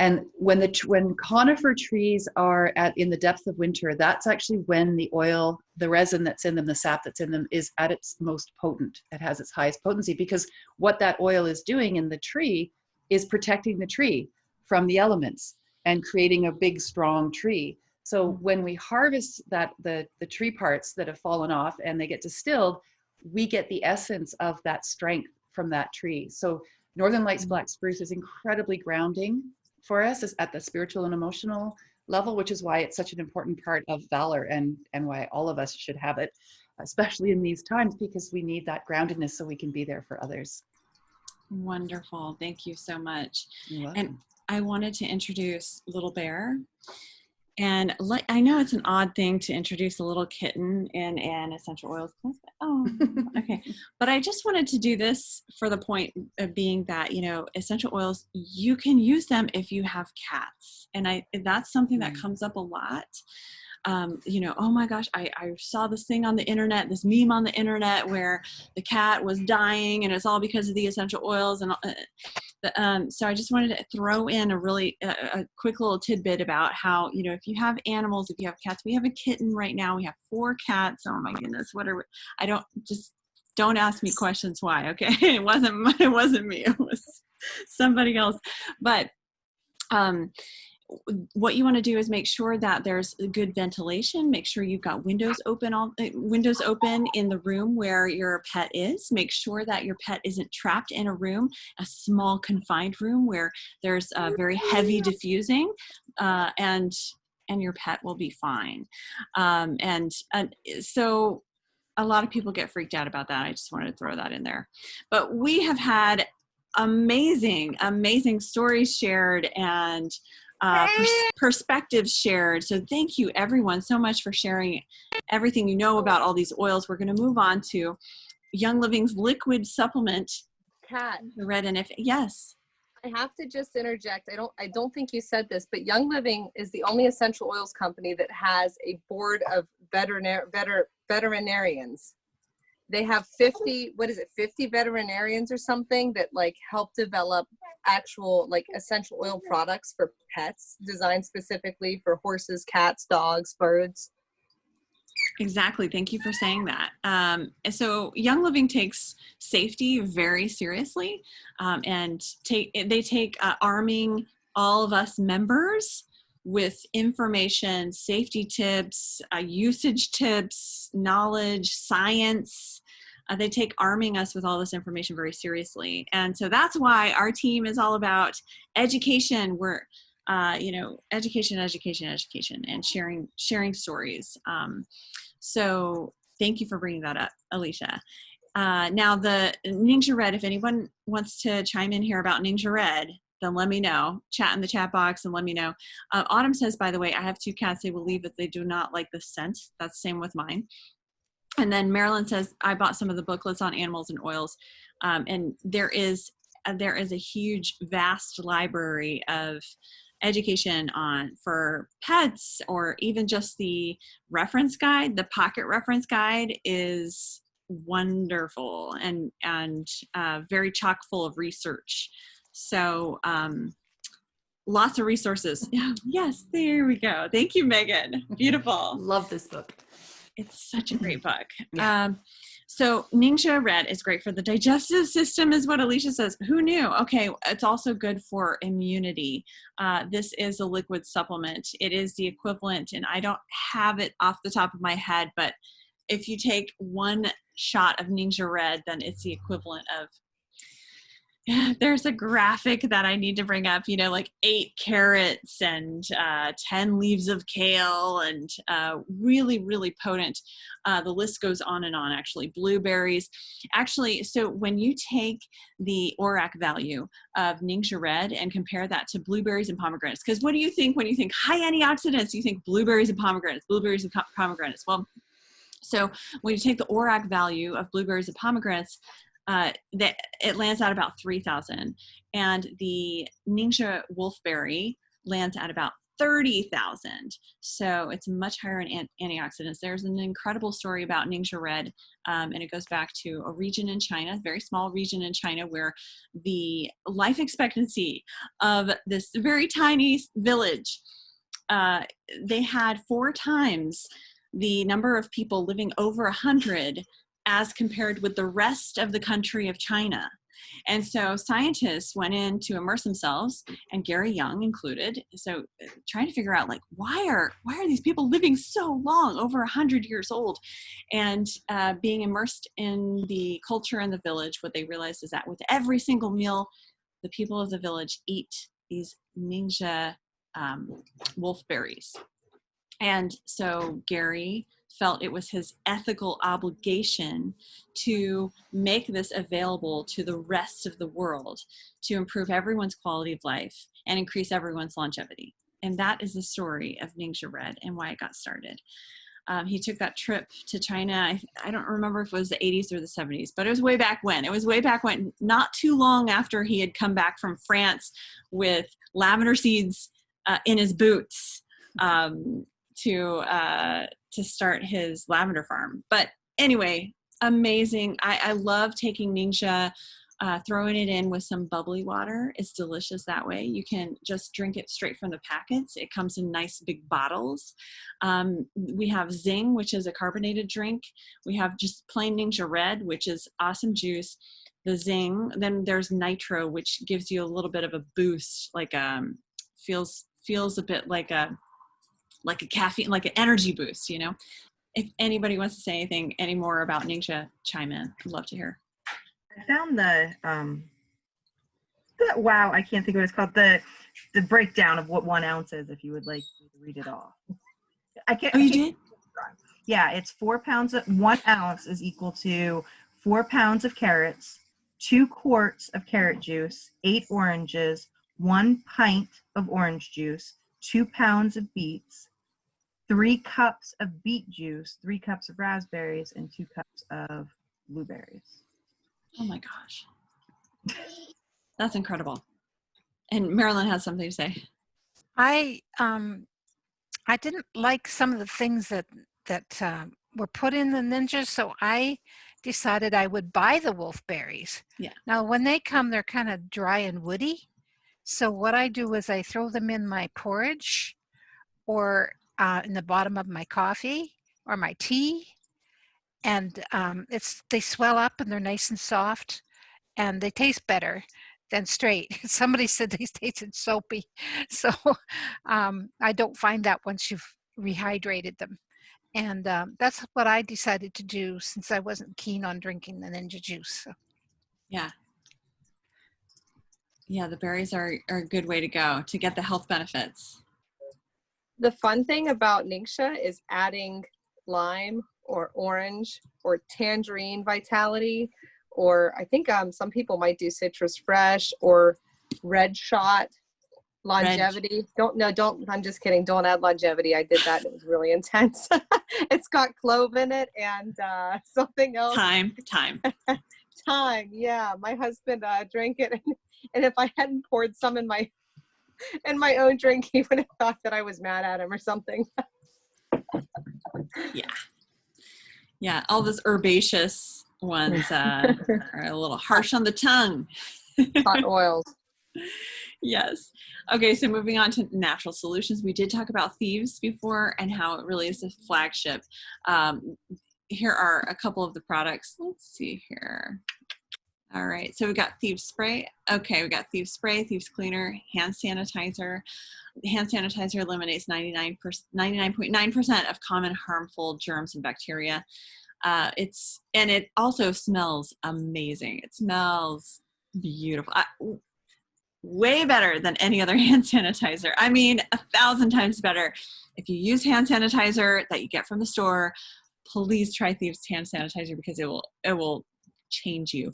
And when conifer trees are in the depth of winter, that's actually when the oil, the resin that's in them, the sap that's in them, is at its most potent. It has its highest potency, because what that oil is doing in the tree is protecting the tree from the elements and creating a big, strong tree. So when we harvest the tree parts that have fallen off and they get distilled, we get the essence of that strength from that tree. So Northern Lights Black Spruce is incredibly grounding for us at the spiritual and emotional level, which is why it's such an important part of VALOR, and why all of us should have it, especially in these times, because we need that groundedness so we can be there for others. Wonderful. Thank you so much. You're welcome. And I wanted to introduce Little Bear. And I know it's an odd thing to introduce a little kitten in an essential oils class. Oh, okay. But I just wanted to do this for the point of being that, essential oils, you can use them if you have cats. And that's something that comes up a lot. Oh my gosh, I saw this thing on the internet, this meme on the internet where the cat was dying and it's all because of the essential oils. And so I just wanted to throw in a quick little tidbit about how, if you have animals, if you have cats, we have a kitten right now. We have 4 cats. Oh my goodness. Don't ask me questions why. Okay. It wasn't me. It was somebody else. But, what you want to do is make sure that there's good ventilation. Make sure you've got windows open in the room where your pet is. Make sure that your pet isn't trapped in a small confined room where there's very heavy diffusing, and your pet will be fine. So a lot of people get freaked out about that. I just wanted to throw that in there. But we have had amazing stories shared and perspectives shared. So thank you everyone so much for sharing everything you know about all these oils. We're going to move on to Young Living's liquid supplement. Kat, yes. I have to just interject. I don't think you said this, but Young Living is the only essential oils company that has a board of veterinarians. They have 50 veterinarians or something that like help develop actual like essential oil products for pets designed specifically for horses, cats, dogs, birds. Exactly. Thank you for saying that. So Young Living takes safety very seriously, and they take arming all of us members with information, safety tips, usage tips, knowledge, science. They take arming us with all this information very seriously. And so that's why our team is all about education. We're, education, and sharing stories. So thank you for bringing that up, Alicia. Now the Ninja Red, if anyone wants to chime in here about Ninja Red, then let me know. Chat in the chat box and let me know. Autumn says, by the way, I have 2 cats. They will leave if they do not like the scent. That's the same with mine. And then Marilyn says, I bought some of the booklets on animals and oils. And there is a huge, vast library of education for pets, or even just the reference guide. The pocket reference guide is wonderful and very chock full of research. So lots of resources. Yes, there we go. Thank you, Megan. Beautiful. Love this book. It's such a great book. Yeah. So Ningxia Red is great for the digestive system, is what Alicia says. Who knew? Okay, it's also good for immunity. This is a liquid supplement. It is the equivalent, and I don't have it off the top of my head, but if you take one shot of Ningxia Red, then it's the equivalent of, there's a graphic that I need to bring up, like 8 carrots and 10 leaves of kale, and really, really potent. The list goes on and on, actually. Blueberries. Actually, so when you take the ORAC value of Ningxia Red and compare that to blueberries and pomegranates, because what do you think when you think high antioxidants? You think blueberries and pomegranates, blueberries and pomegranates. Well, so when you take the ORAC value of blueberries and pomegranates, that it lands at about 3,000, and the Ningxia wolfberry lands at about 30,000. So it's much higher in antioxidants. There's an incredible story about Ningxia Red, and it goes back to a region in China, a very small region in China, where the life expectancy of this very tiny village, they had 4 times the number of people living over 100 as compared with the rest of the country of China. And so scientists went in to immerse themselves, and Gary Young included. So trying to figure out, like, why are these people living so long, over 100 years old? And being immersed in the culture in the village, what they realized is that with every single meal, the people of the village eat these Ningxia wolfberries. And so Gary felt it was his ethical obligation to make this available to the rest of the world, to improve everyone's quality of life and increase everyone's longevity. And that is the story of Ningxia Red and why it got started. He took that trip to China. I don't remember if it was the 80s or the 70s, but it was way back when. It was way back when, not too long after he had come back from France with lavender seeds in his boots, to start his lavender farm. But anyway, amazing. I love taking Ningxia, throwing it in with some bubbly water. It's delicious that way. You can just drink it straight from the packets. It comes in nice big bottles. We have Zing, which is a carbonated drink. We have just plain Ningxia Red, which is awesome juice. The Zing. Then there's Nitro, which gives you a little bit of a boost, like feels a bit like a caffeine, like an energy boost, If anybody wants to say anything any more about Ningxia, chime in. I'd love to hear. I found wow, I can't think of what it's called, the breakdown of what 1 ounce is, if you would like me to read it all. You did? Yeah, it's 4 pounds of 1 ounce is equal to 4 pounds of carrots, 2 quarts of carrot juice, 8 oranges, 1 pint of orange juice, 2 pounds of beets, 3 cups of beet juice, 3 cups of raspberries, and 2 cups of blueberries. Oh my gosh. That's incredible. And Marilyn has something to say. I didn't like some of the things that were put in the Ninjas, so I decided I would buy the wolfberries. Yeah. Now, when they come, they're kind of dry and woody. So what I do is I throw them in my porridge, or in the bottom of my coffee or my tea, and they swell up and they're nice and soft, and they taste better than straight. Somebody said they tasted soapy, so I don't find that once you've rehydrated them. And that's what I decided to do, since I wasn't keen on drinking the Ninja juice. So. Yeah. Yeah, the berries are a good way to go to get the health benefits. The fun thing about Ningxia is adding lime or orange or tangerine vitality, or I think some people might do citrus fresh or red shot Longevity. Don't, I'm just kidding. Don't add longevity. I did that. It was really intense. It's got clove in it and something else. Time. Time. Yeah. My husband drank it. And if I hadn't poured some in my own drink, he would have thought that I was mad at him or something. Yeah. All those herbaceous ones are a little harsh on the tongue. Hot oils. Yes. Okay, so moving on to natural solutions. We did talk about Thieves before and how it really is a flagship. Here are a couple of the products. Let's see here. All right, so we got Thieves Spray. Okay, we got Thieves Spray, Thieves Cleaner, hand sanitizer. Hand sanitizer eliminates 99.9% of common harmful germs and bacteria. And it also smells amazing. It smells beautiful. Way better than any other hand sanitizer. I mean, 1,000 times better. If you use hand sanitizer that you get from the store, please try Thieves hand sanitizer because it will change you.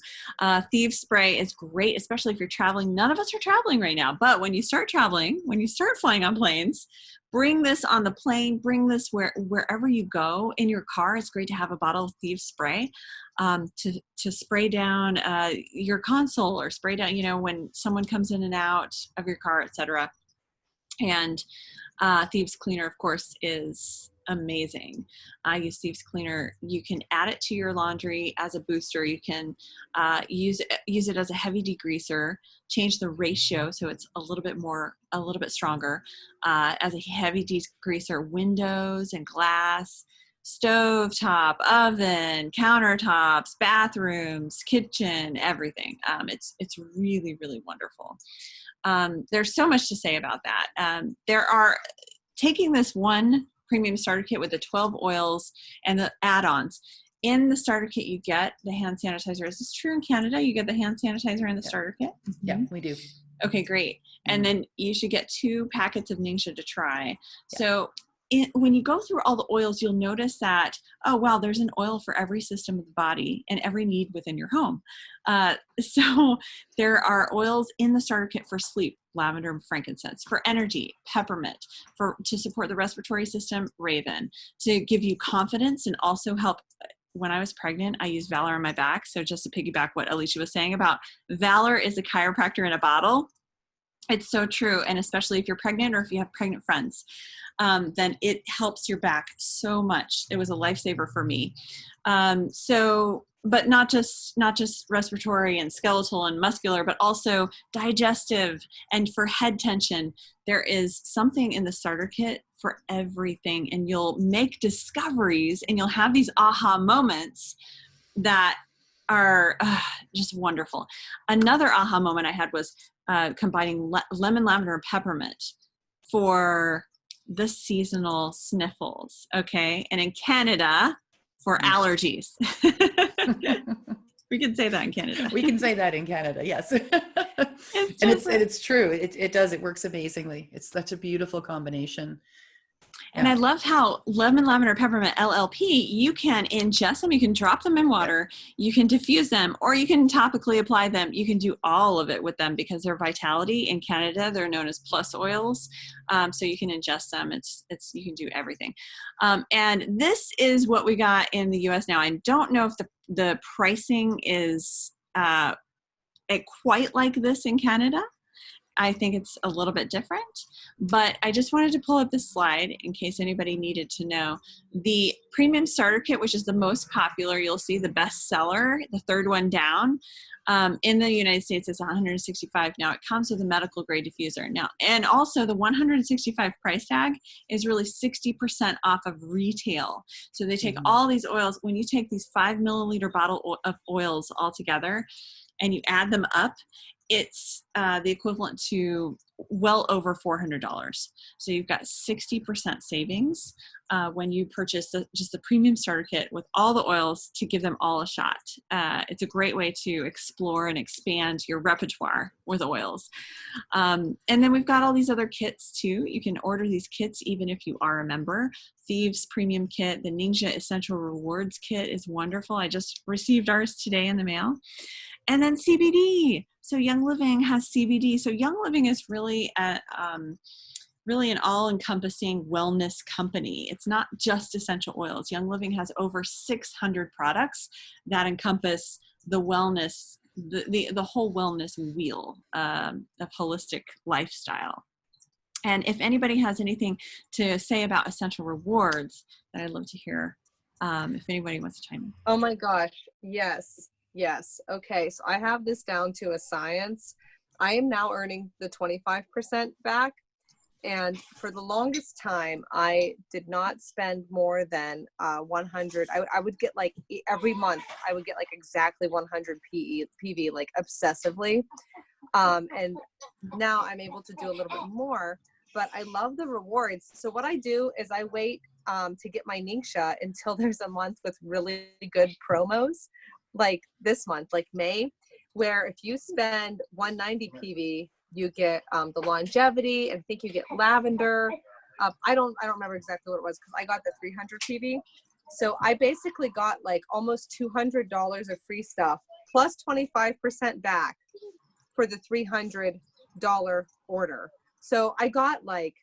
Thieves Spray is great, especially if you're traveling. None of us are traveling right now, but when you start traveling, when you start flying on planes, bring this on the plane, bring this wherever you go. In your car, it's great to have a bottle of Thieves Spray to spray down your console or spray down, when someone comes in and out of your car, etc. And Thieves Cleaner, of course, is amazing. I use Thieves Cleaner. You can add it to your laundry as a booster. You can use it as a heavy degreaser, change the ratio so it's a little bit stronger as a heavy degreaser. Windows and glass, stove top, oven, countertops, bathrooms, kitchen, everything. It's really, really wonderful. There's so much to say about that. Taking this one premium starter kit with the 12 oils and the add-ons. In the starter kit, you get the hand sanitizer. Is this true in Canada? You get the hand sanitizer in the starter kit? Yeah, we do. Okay, great. And then you should get 2 packets of Ningxia to try. Yeah. So when you go through all the oils, you'll notice that, oh, wow, there's an oil for every system of the body and every need within your home. So there are oils in the starter kit for sleep, lavender and frankincense, for energy, peppermint, to support the respiratory system, raven, to give you confidence and also help. When I was pregnant, I used VALOR on my back. So just to piggyback what Alicia was saying about VALOR is a chiropractor in a bottle. It's so true. And especially if you're pregnant or if you have pregnant friends, then it helps your back so much. It was a lifesaver for me. But not just respiratory and skeletal and muscular, but also digestive and for head tension. There is something in the starter kit for everything, and you'll make discoveries and you'll have these aha moments that are just wonderful. Another aha moment I had was combining lemon, lavender, and peppermint for the seasonal sniffles, okay? And in Canada, for allergies. We can say that in Canada. We can say that in Canada, yes. It's true. It does. It works amazingly. It's such a beautiful combination. And I love how lemon, lavender, peppermint LLP, you can ingest them, you can drop them in water, you can diffuse them, or you can topically apply them. You can do all of it with them because they're Vitality. In Canada, they're known as plus oils. So you can ingest them. You can do everything. And this is what we got in the US now. I don't know if the pricing is quite like this in Canada. I think it's a little bit different, but I just wanted to pull up this slide in case anybody needed to know. The premium starter kit, which is the most popular, you'll see the best seller, the third one down, in the United States is $165. Now it comes with a medical grade diffuser. Now, and also the $165 price tag is really 60% off of retail. So they take all these oils. When you take these 5 milliliter bottle of oils all together and you add them up, it's the equivalent to well over $400. So you've got 60% savings when you purchase just the premium starter kit with all the oils to give them all a shot. It's a great way to explore and expand your repertoire with oils. And then we've got all these other kits too. You can order these kits even if you are a member. Thieves Premium Kit, the Ningxia Essential Rewards Kit is wonderful. I just received ours today in the mail. And then CBD. So Young Living has CBD. So Young Living is really really an all-encompassing wellness company. It's not just essential oils. Young Living has over 600 products that encompass the wellness, the whole wellness wheel of holistic lifestyle. And if anybody has anything to say about essential rewards, that I'd love to hear. If anybody wants to chime in. Oh my gosh, yes, yes. Okay, so I have this down to a science. I am now earning the 25% back. And for the longest time, I did not spend more than 100. I would get like every month, I would get like exactly 100 PV, like obsessively. And now I'm able to do a little bit more, but I love the rewards. So what I do is I wait to get my Ningxia until there's a month with really good promos, like this month, like May, where if you spend 190 PV, you get the longevity, and I think you get lavender. I don't remember exactly what it was because I got the 300 PV. So I basically got like almost $200 of free stuff plus 25% back for the $300 order. So I got like,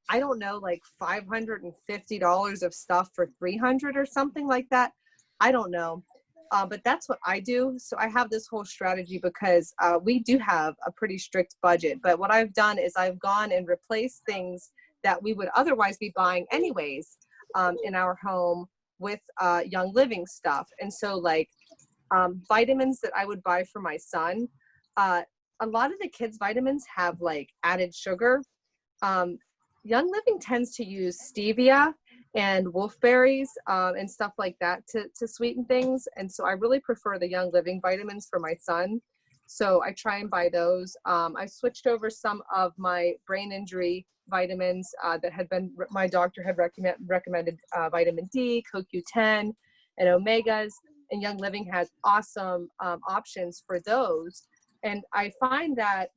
I don't know, like $550 of stuff for 300 or something like that. I don't know. But that's what I do. So I have this whole strategy because we do have a pretty strict budget. But what I've done is I've gone and replaced things that we would otherwise be buying anyways in our home with Young Living stuff. And so like vitamins that I would buy for my son, a lot of the kids' vitamins have like added sugar. Young Living tends to use stevia and wolfberries and stuff like that to sweeten things. And so I really prefer the Young Living vitamins for my son. So I try and buy those. I switched over some of my brain injury vitamins that had been, my doctor had recommended vitamin D, CoQ10, and omegas. And Young Living has awesome options for those. And I find that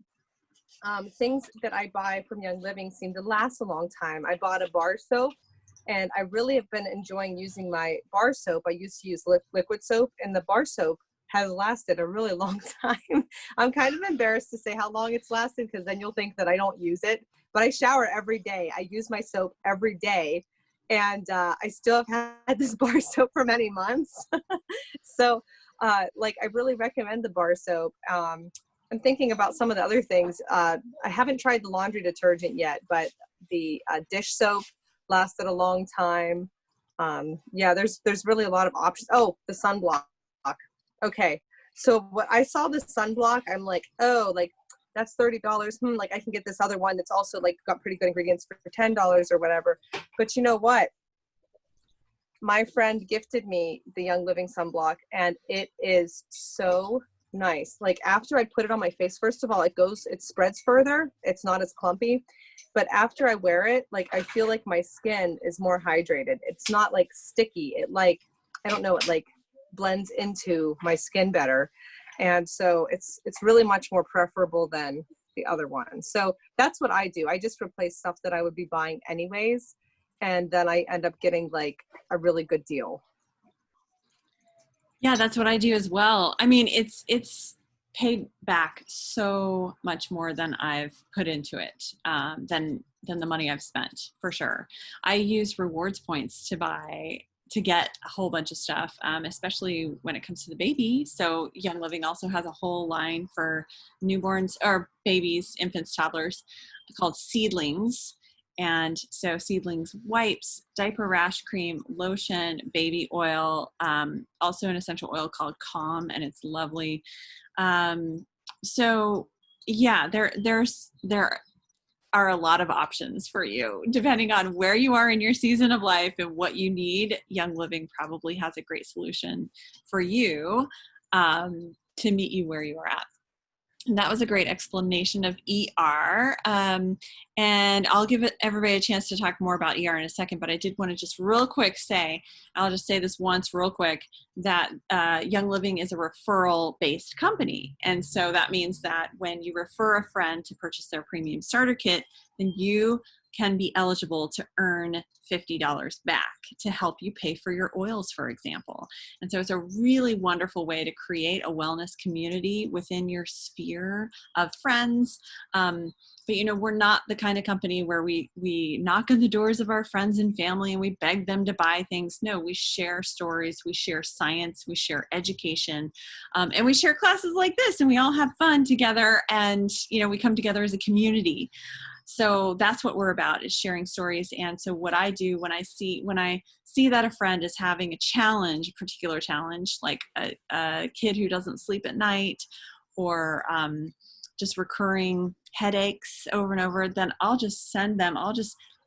things that I buy from Young Living seem to last a long time. I bought a bar soap, and I really have been enjoying using my bar soap. I used to use liquid soap, and the bar soap has lasted a really long time. I'm kind of embarrassed to say how long it's lasted because then you'll think that I don't use it. But I shower every day. I use my soap every day. And I still have had this bar soap for many months. So like I really recommend the bar soap. I'm thinking about some of the other things. I haven't tried the laundry detergent yet, but the dish soap lasted a long time. Yeah, there's really a lot of options. Oh, the sunblock. Okay, so what I saw the sunblock, I'm like, oh, like that's $30. Like I can get this other one that's also like got pretty good ingredients for $10 or whatever. But you know what? My friend gifted me the Young Living sunblock, and it is so nice. Like after I put it on my face, first of all, it spreads further. It's not as clumpy. But after I wear it, like I feel like my skin is more hydrated. It's not like sticky. It like, I don't know, it like blends into my skin better. And so it's really much more preferable than the other one. So that's what I do. I just replace stuff that I would be buying anyways. And then I end up getting like a really good deal. Yeah, that's what I do as well. I mean, it's paid back so much more than I've put into it, than the money I've spent, for sure. I use rewards points to get a whole bunch of stuff, especially when it comes to the baby. So Young Living also has a whole line for newborns or babies, infants, toddlers, called Seedlings. And so Seedlings wipes, diaper rash cream, lotion, baby oil, also an essential oil called Calm, and it's lovely. So yeah, there are a lot of options for you depending on where you are in your season of life and what you need. Young Living probably has a great solution for you to meet you where you are at. And that was a great explanation of ER. And I'll give everybody a chance to talk more about ER in a second, but I did want to just real quick say, I'll just say this once real quick, that Young Living is a referral-based company. And so that means that when you refer a friend to purchase their premium starter kit, then you can be eligible to earn $50 back to help you pay for your oils, for example. And so it's a really wonderful way to create a wellness community within your sphere of friends. But you know, we're not the kind of company where we knock on the doors of our friends and family and we beg them to buy things. No, we share stories, we share science, we share education, and we share classes like this, and we all have fun together, and you know, we come together as a community. So that's what we're about, is sharing stories. And so what I do when I see that a friend is having a challenge, a particular challenge, like a kid who doesn't sleep at night, or just recurring headaches over and over, then I'll just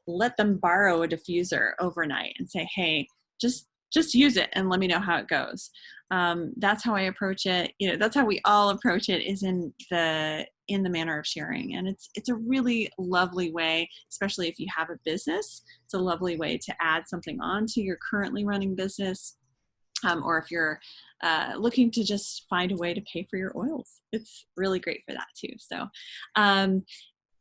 let them borrow a diffuser overnight and say, hey, just use it and let me know how it goes. That's how I approach it. You know, that's how we all approach it, is in the manner of sharing. And it's a really lovely way, especially if you have a business, it's a lovely way to add something on to your currently running business. Or if you're looking to just find a way to pay for your oils, it's really great for that too. So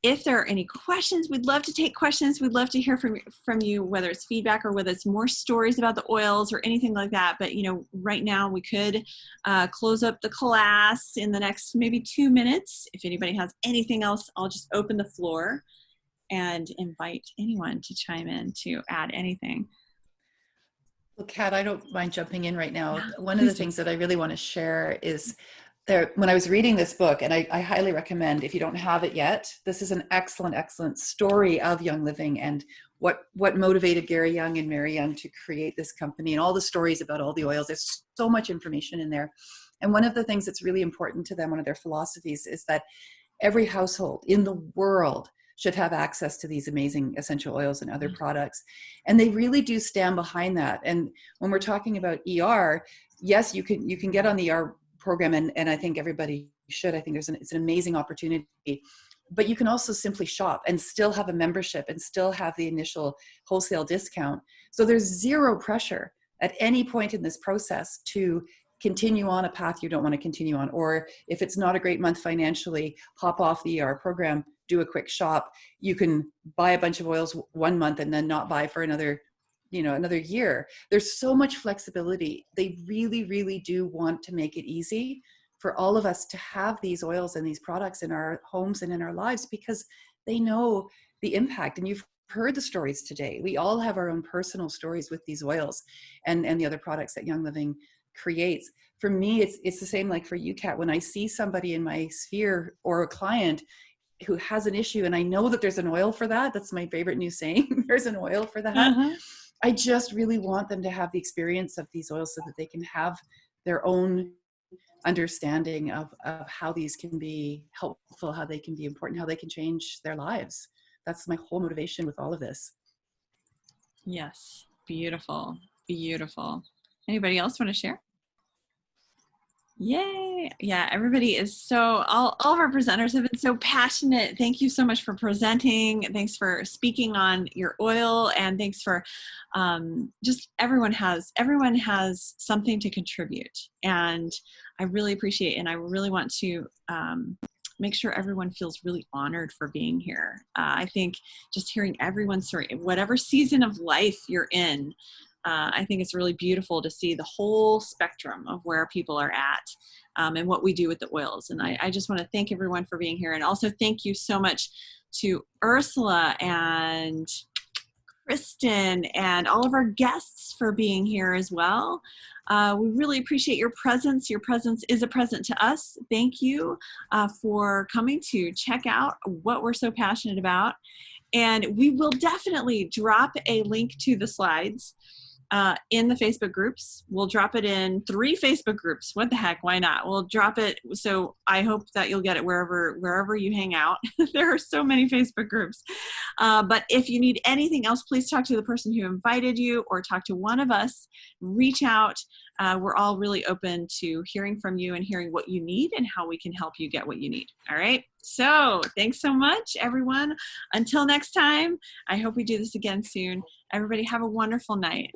if there are any questions, we'd love to take questions. We'd love to hear from you, whether it's feedback or whether it's more stories about the oils or anything like that. But, you know, right now we could close up the class in the next maybe 2 minutes. If anybody has anything else, I'll just open the floor and invite anyone to chime in to add anything. Well, Kat, I don't mind jumping in right now. One of the things that I really want to share is when I was reading this book, and I highly recommend, if you don't have it yet, this is an excellent, excellent story of Young Living and what motivated Gary Young and Mary Young to create this company, and all the stories about all the oils. There's so much information in there. And one of the things that's really important to them, one of their philosophies, is that every household in the world should have access to these amazing essential oils and other products. And they really do stand behind that. And when we're talking about ER, yes, you can get on the ER program, and I think everybody should. I think it's an amazing opportunity. But you can also simply shop and still have a membership and still have the initial wholesale discount. So there's zero pressure at any point in this process to continue on a path you don't want to continue on. Or if it's not a great month financially, hop off the ER program, do a quick shop. You can buy a bunch of oils 1 month and then not buy for another year. There's so much flexibility. They really, really do want to make it easy for all of us to have these oils and these products in our homes and in our lives, because they know the impact. And you've heard the stories today. We all have our own personal stories with these oils and the other products that Young Living creates. For me, it's the same like for you, Kat. When I see somebody in my sphere or a client who has an issue, and I know that there's an oil for that, that's my favorite new saying, there's an oil for that. Uh-huh. I just really want them to have the experience of these oils so that they can have their own understanding of how these can be helpful, how they can be important, how they can change their lives. That's my whole motivation with all of this. Yes. Beautiful. Beautiful. Anybody else want to share? Yay. Yeah, everybody is all of our presenters have been so passionate. Thank you so much for presenting. Thanks for speaking on your oil, and thanks for just everyone has something to contribute. And I really appreciate it, and I really want to make sure everyone feels really honored for being here. I think just hearing everyone's story, whatever season of life you're in, I think it's really beautiful to see the whole spectrum of where people are at and what we do with the oils. And I just want to thank everyone for being here. And also thank you so much to Ursula and Kristen and all of our guests for being here as well. We really appreciate your presence. Your presence is a present to us. Thank you for coming to check out what we're so passionate about. And we will definitely drop a link to the slides in the Facebook groups. We'll drop it in 3 Facebook groups. What the heck? Why not? We'll drop it. So I hope that you'll get it wherever you hang out. There are so many Facebook groups. But if you need anything else, please talk to the person who invited you or talk to one of us. Reach out. We're all really open to hearing from you and hearing what you need and how we can help you get what you need. All right. So thanks so much, everyone. Until next time, I hope we do this again soon. Everybody have a wonderful night.